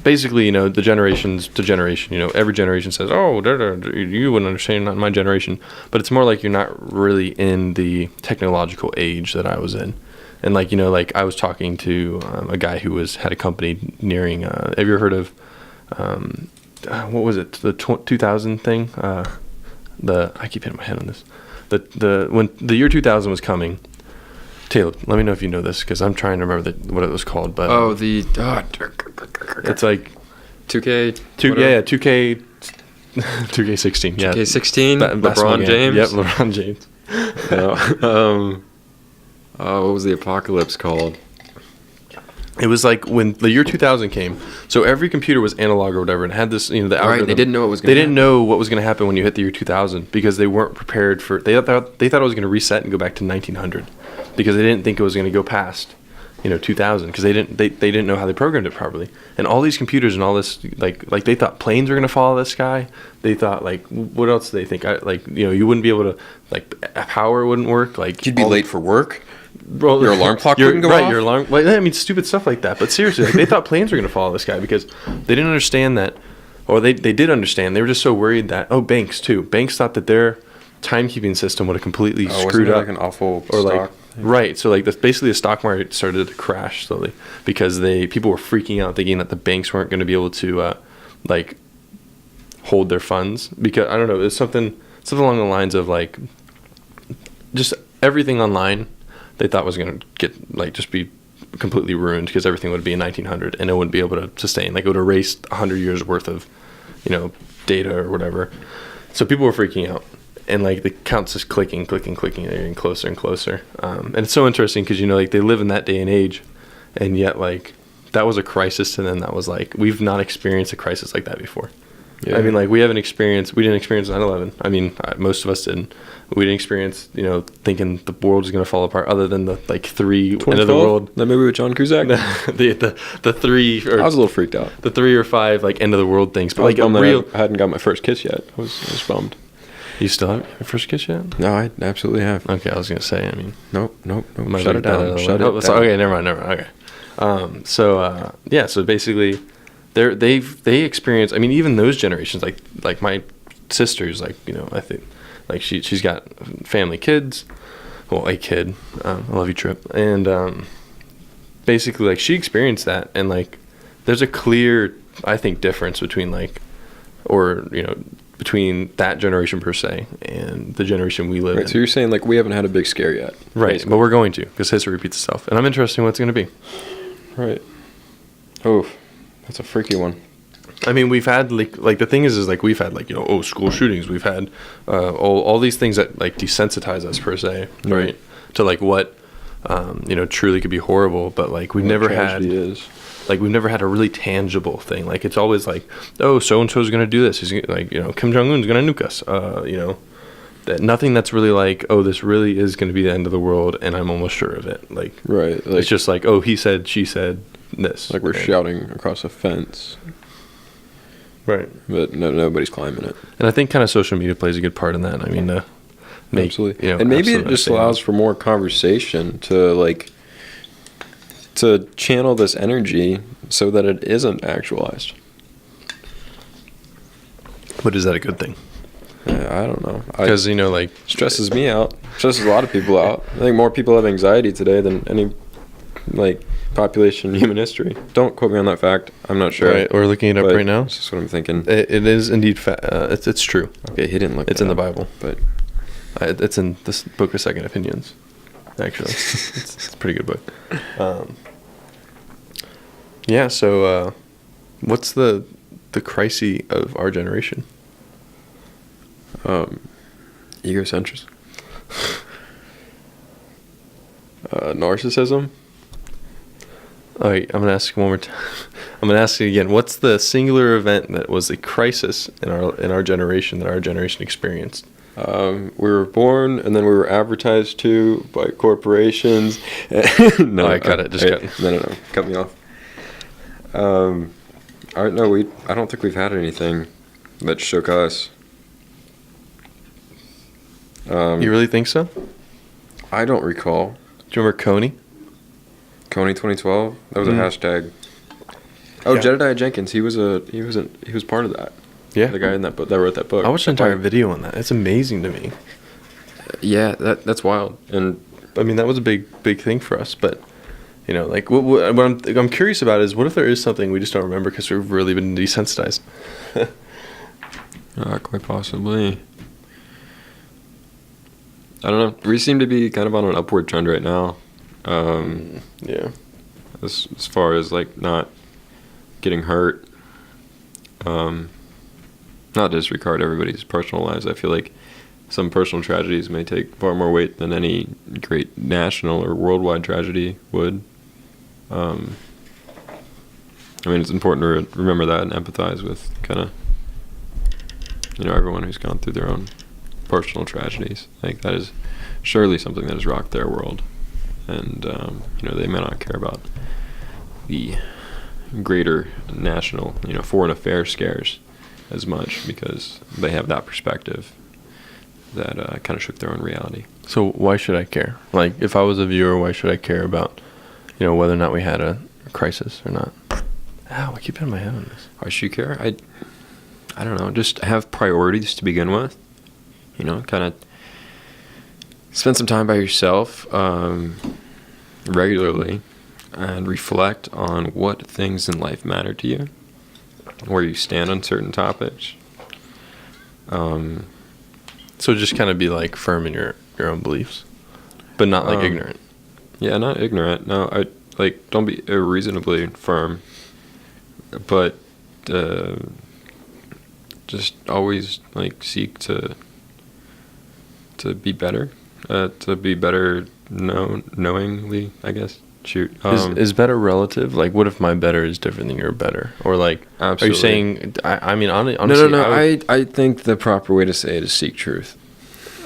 basically, the generations to generation, every generation says, oh, you wouldn't understand, not my generation. But it's more like you're not really in the technological age that I was in. And like, like I was talking to a guy who had a company nearing, have you ever heard of, what was it, the 2000 thing? I keep hitting my head on this. When the year 2000 was coming, Taylor, let me know if you know this, because I'm trying to remember what it was called. But it's like 2K. 2K 2K16. Yeah, 2K16. Basketball LeBron game. James. Yep, LeBron James. No. What was the apocalypse called? It was like when the year 2000 came. So every computer was analog or whatever, and had this, the algorithm. Right. They didn't know what was going to They didn't know what was going to happen when you hit the year 2000 because they weren't prepared for. They thought it was going to reset and go back to 1900 because they didn't think it was going to go past, 2000 because they didn't know how they programmed it properly. And all these computers and all this like they thought planes were going to follow the sky. They thought like what else did they think? You wouldn't be able to power wouldn't work. Like You'd be late for work. Well, Your alarm clock wouldn't go off? Your alarm. I mean, stupid stuff like that. But seriously, they thought planes were going to follow this guy because they didn't understand that, or they did understand. They were just so worried that banks too. Banks thought that their timekeeping system would have completely screwed up. Like an awful or stock like right. So like basically the stock market started to crash slowly because people were freaking out, thinking that the banks weren't going to be able to hold their funds because I don't know. It's something along the lines of like just everything online. They thought was going to get just be completely ruined because everything would be in 1900 and it wouldn't be able to sustain. Like it would erase 100 years worth of, data or whatever. So people were freaking out, and like the count's just clicking, and they're getting closer and closer. And it's so interesting because they live in that day and age, and yet like that was a crisis to them. That was like we've not experienced a crisis like that before. Yeah. I mean, like we didn't experience 9/11. I mean, most of us didn't. We didn't experience, thinking the world was going to fall apart. Other than the 3 end of the world. That movie with John Cusack. the 3. Or I was a little freaked out. The 3 or 5 end of the world things. But I hadn't got my first kiss yet. I was bummed. You still have your first kiss yet? No, I absolutely have. Okay, I was going to say. I mean, nope. Shut it down. Shut it down. Okay, never mind. Okay. So basically. They experience. I mean, even those generations, like my sisters, I think, she's got family kids, well, a kid. I love you, Trip, and basically she experienced that, and there's a clear, I think, difference between between that generation per se and the generation we live in. So you're saying we haven't had a big scare yet, right? Basically. But we're going to because history repeats itself, and I'm interested in what's going to be. Right. Oh. That's a freaky one. I mean, we've had the thing is we've had school shootings. We've had all these things that desensitize us per se, right? To what truly could be horrible. But we've never had. Is. like we've never had a really tangible thing. Like it's always like, oh, so and so is going to do this. He's like, Kim Jong Un's going to nuke us. That nothing that's really like, oh, this really is going to be the end of the world, and I'm almost sure of it. Like, right, like, it's just like, oh, he said, she said this. like we're shouting across a fence, right? But nobody's climbing it. And I think kind of social media plays a good part in that. I mean, make, absolutely, and maybe it just allows for more conversation to channel this energy so that it isn't actualized. But is that a good thing? I don't know. Because, stresses me out. Stresses a lot of people out. I think more people have anxiety today than any, population in human history. Don't quote me on that fact. I'm not sure. Right, we're looking it up right now. That's just what I'm thinking. It is indeed, it's true. Okay, he didn't look It's in the Bible. But it's in this book of Second Opinions, actually. It's a pretty good book. Yeah, so what's the crisis of our generation? Egocentrism. Narcissism. All right, I'm going to ask you one more time. I'm going to ask you again. What's the singular event that was a crisis in our generation that our generation experienced? We were born, and then we were advertised to by corporations. No, I cut it. Just cut. No. Cut me off. I don't think we've had anything that shook us. You really think so? I don't recall. Do you remember Coney? Coney 2012. That was a hashtag. Oh, yeah. Jedediah Jenkins. He was part of that. Yeah. The guy in that book that wrote that book. I watched an entire video on that. It's amazing to me. Yeah, that's wild. And I mean, that was a big thing for us. But what I'm curious about is, what if there is something we just don't remember because we've really been desensitized? Quite possibly. I don't know. We seem to be kind of on an upward trend right now. Yeah. As far as not getting hurt. Not disregard everybody's personal lives. I feel like some personal tragedies may take far more weight than any great national or worldwide tragedy would. It's important to remember that and empathize with kind of, everyone who's gone through their own personal tragedies. I think that is surely something that has rocked their world. And, they may not care about the greater national, foreign affairs scares as much because they have that perspective that kind of shook their own reality. So why should I care? If I was a viewer, why should I care about, whether or not we had a crisis or not? Ow, I keep hitting my head on this. Why should you care? I don't know. Just have priorities to begin with. Kind of spend some time by yourself regularly and reflect on what things in life matter to you, where you stand on certain topics. So just kind of be firm in your own beliefs, but not ignorant. Yeah, not ignorant. No, don't be irreasonably firm, but just always seek to be better, knowingly, I guess. Shoot. Is better relative? What if my better is different than your better? Or absolutely. Are you saying, honestly. No. I think the proper way to say it is seek truth.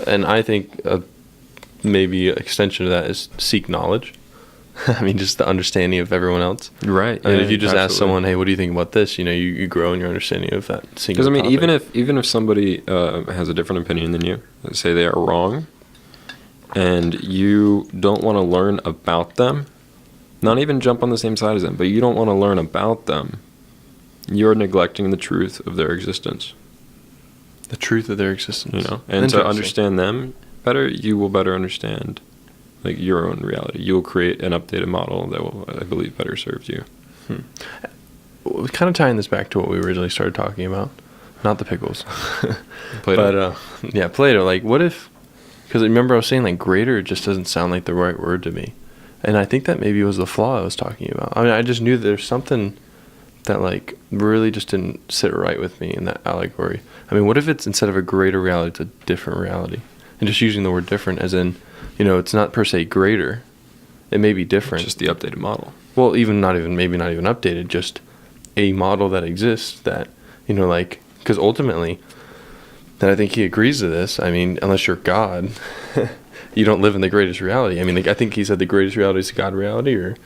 And I think maybe an extension of that is seek knowledge. Just the understanding of everyone else. Right. If you just ask someone, hey, what do you think about this? You grow in your understanding of that single topic. Because even if somebody has a different opinion than you, let's say they are wrong, and you don't want to learn about them, not even jump on the same side as them, but you don't want to learn about them, you're neglecting the truth of their existence. The truth of their existence. And to understand them better, you will better understand your own reality. You'll create an updated model that will, I believe, better serve you. Kind of tying this back to what we originally started talking about, not the pickles, Plato. But Plato. What if? Because remember I was saying greater just doesn't sound like the right word to me, and I think that maybe was the flaw I was talking about. I just knew there's something that really just didn't sit right with me in that allegory. What if it's instead of a greater reality, it's a different reality, and just using the word different as in. It's not per se greater. It may be different. It's just the updated model. well, maybe not even updated, just a model that exists that, like, because ultimately, and I think he agrees to this. I mean, unless you're God, you don't live in the greatest reality. I mean, like, I think he said the greatest reality is God reality, or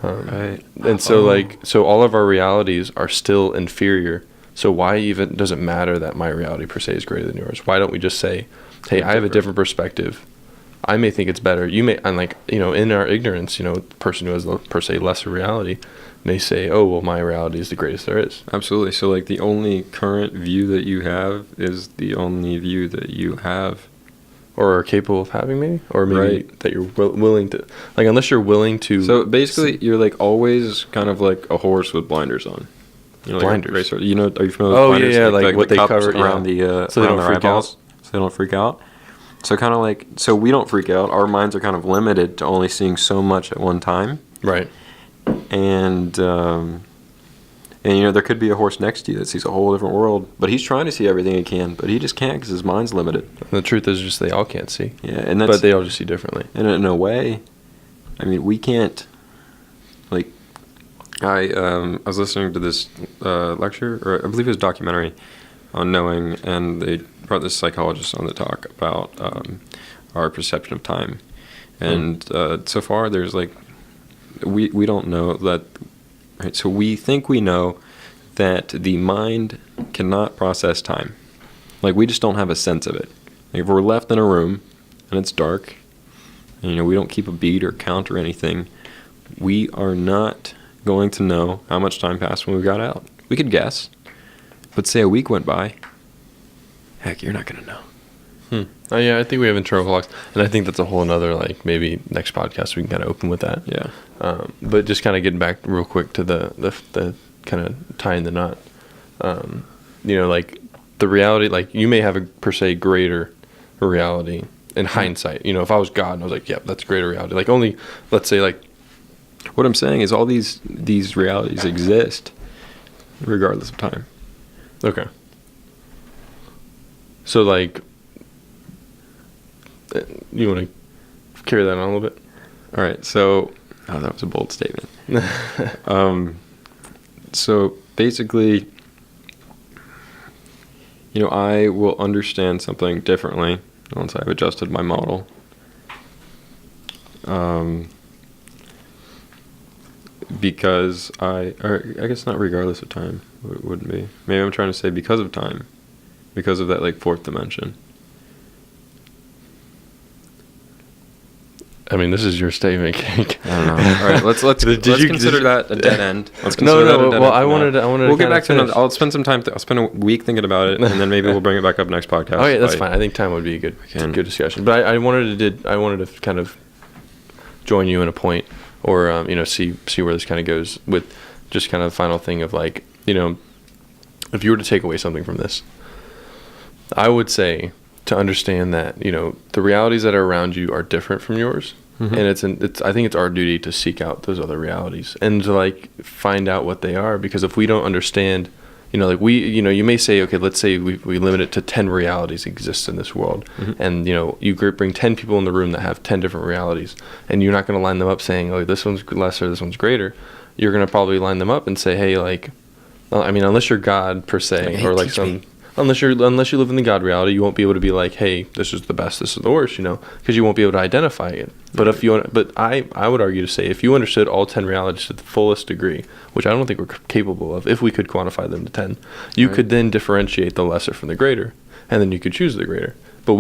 Right. and so all of our realities are still inferior. So why even does it matter that my reality per se is greater than yours? Why don't we just say, hey, I have a different perspective. I may think it's better. You may, and like, in our ignorance, the person who has per se lesser reality may say, oh, well, my reality is the greatest there is. Absolutely. So, like, the only current view that you have is the only view that you have. Or are capable of having, maybe? Or maybe Right. that you're willing to, like, unless you're willing to. So, basically, you're, like, always kind of like a horse with blinders on. Like Blinders? a racer. Are you familiar with Oh, blinders? yeah, like what the they cups cover, around the so they around don't their freak eyeballs, so they don't freak out. So kind of like, so we don't freak out. Our minds are kind of limited to only seeing so much at one time. Right. And there could be a horse next to you that sees a whole different world, but he's trying to see everything he can, but he just can't because his mind's limited. And the truth is just they all can't see. Yeah, and that's, but they all just see differently. And in a way, I mean, we can't, like, I was listening to this lecture, or I believe it was a documentary on knowing, and they brought this psychologist on to talk about our perception of time. And so far, there's like, we don't know that, right? So we think we know that the mind cannot process time. Like, we just don't have a sense of it. Like, if we're left in a room and it's dark, and we don't keep a beat or count or anything, we are not going to know how much time passed when we got out. We could guess, but say a week went by, heck, you're not going to know. Oh, yeah, I think we have internal clocks, and I think that's a whole another, like, maybe next podcast we can kind of open with that. Yeah. But just kind of getting back real quick to the kind of tying the knot. Like the reality, like you may have a per se greater reality in hindsight. If I was God and I was like, yep, that's greater reality. Like only, let's say, like, What I'm saying is all these realities exist regardless of time. okay. So, like, you want to carry that on a little bit? All right, so that was a bold statement. So basically, I will understand something differently once I've adjusted my model. Because I guess not regardless of time, it wouldn't be. Maybe I'm trying to say because of time, because of that, like, fourth dimension. I mean, this is your statement, Cake. I don't know. All right, let's consider that a dead end. Let's No, consider that a dead well, end. I wanted to We'll get back to finish. it. I'll spend some time. I'll spend a week thinking about it, and then maybe we'll bring it back up next podcast. Oh yeah, that's fine. I think time would be a good discussion. But I wanted to kind of join you in a point, or see where this kind of goes with just kind of the final thing of, like, if you were to take away something from this, I would say to understand that the realities that are around you are different from yours. Mm-hmm. And I think it's our duty to seek out those other realities and to, like, find out what they are, because if we don't understand, like, you may say, okay, let's say we limit it to 10 realities exist in this world. Mm-hmm. And you bring 10 people in the room that have 10 different realities, and you're not going to line them up saying, oh, this one's lesser, this one's greater. You're going to probably line them up and say, hey, like, I mean, unless you're God per se, or like unless you live in the God reality, you won't be able to be like, hey, this is the best, this is the worst, because you won't be able to identify it. But I would argue to say, if you understood all 10 realities to the fullest degree, which I don't think we're capable of, if we could quantify them to 10, you could then differentiate the lesser from the greater, and then you could choose the greater. But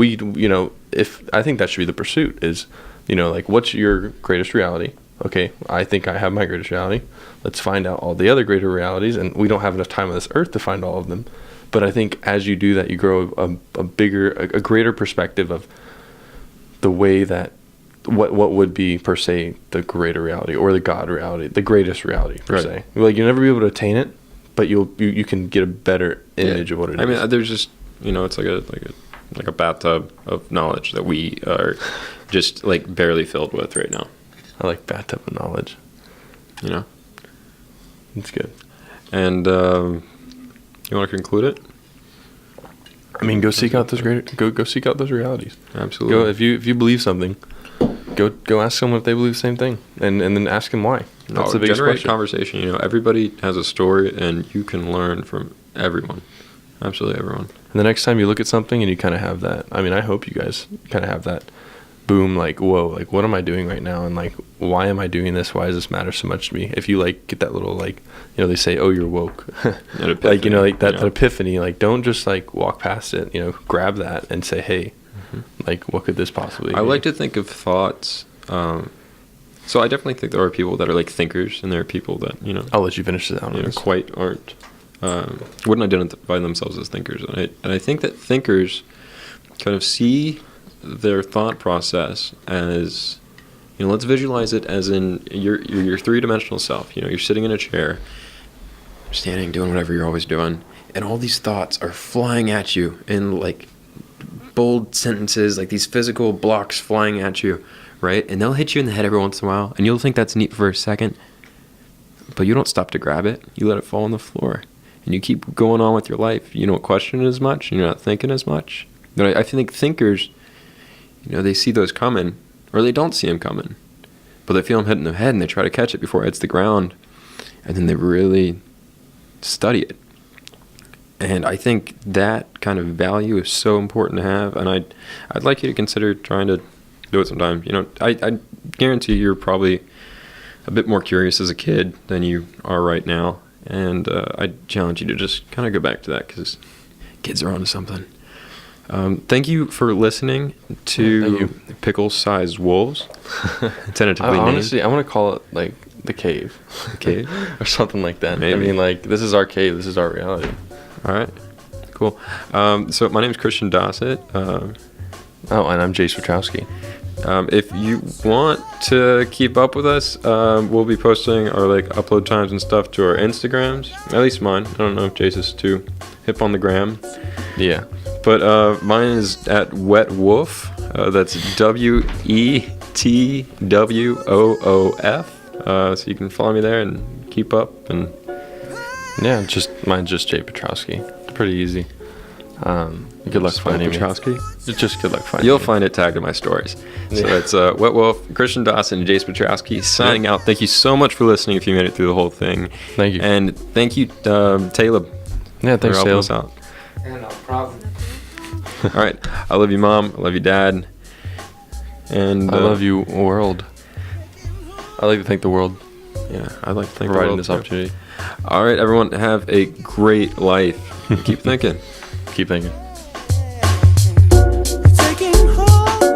if I think that should be the pursuit is, like, what's your greatest reality? Okay, I think I have my greatest reality. Let's find out all the other greater realities, and we don't have enough time on this earth to find all of them. But I think as you do that, you grow a greater perspective of the way that what would be per se the greater reality, or the God reality, the greatest reality per se. Like, you'll never be able to attain it, but you can get a better image of what it is. I mean, there's just it's like a bathtub of knowledge that we are just, like, barely filled with right now. I like bathtub of knowledge. It's good. And you want to conclude it? I mean, go seek out those greater. Go seek out those realities. Absolutely. Go if you believe something. go ask someone if they believe the same thing, and then ask them why. That's the biggest generate question. conversation. You know, everybody has a story, and you can learn from everyone. Absolutely everyone. And the next time you look at something and you kind of have that, I mean, I hope you guys kind of have that boom, like, whoa, like, what am I doing right now? And, like, why am I doing this? Why does this matter so much to me? If you, like, get that little, like, you know, they say, oh, you're woke. Like, you know, like, that epiphany, like, don't just, like, walk past it, you know, grab that and say, hey, like, what could this possibly be? I like to think of thoughts. So I definitely think there are people that are, like, thinkers, and there are people that, you know, I'll let you finish this out. you know, quite aren't, wouldn't identify themselves as thinkers. And I think that thinkers kind of see their thought process as, you know, let's visualize it as in your three-dimensional self. You know, you're sitting in a chair, standing, doing whatever you're always doing, and all these thoughts are flying at you in, like, bold sentences, like these physical blocks flying at you, right? And they'll hit you in the head every once in a while, and you'll think that's neat for a second, but you don't stop to grab it. You let it fall on the floor, and you keep going on with your life. You don't question it as much, and you're not thinking as much. But I think thinkers, you know, they see those coming, or they don't see them coming, but they feel them hitting their head, and they try to catch it before it hits the ground, and then they really study it. And I think that kind of value is so important to have, and I'd like you to consider trying to do it sometime. You know, I guarantee you're probably a bit more curious as a kid than you are right now, and I challenge you to just kind of go back to that, because kids are onto something. Thank you for listening to Pickles-Sized Wolves. Tentatively Honestly, I want to call it, like, the cave. The cave? Or something like that. Maybe. I mean, like, this is our cave. This is our reality. All right. Cool. So my name is Christian Dossett. And I'm Jace Wachowski. If you want to keep up with us, we'll be posting our, like, upload times and stuff to our Instagrams. At least mine. I don't know if Jace is too hip on the gram. Yeah. But mine is at Wet Woof. That's WETWOOF. So you can follow me there and keep up. And Yeah, mine's just Jay Petrowski. It's pretty easy. Good luck finding me. Petrowski. Just good luck finding You'll me. find it tagged in my stories. So Yeah. it's Wet Wolf, Christian Dawson, and Jace Petrowski signing out. Thank you so much for listening if you made it through the whole thing. Thank you. And thank you, Caleb. Yeah, thanks, for helping Caleb. us out. Yeah, no problem. All right. I love you, Mom. I love you, Dad. And I love you, world. I like to thank the world Yeah, I'd like to thank for the providing world, this too. opportunity. All right, everyone. Have a great life. Keep thinking. Keep thinking. Taking hold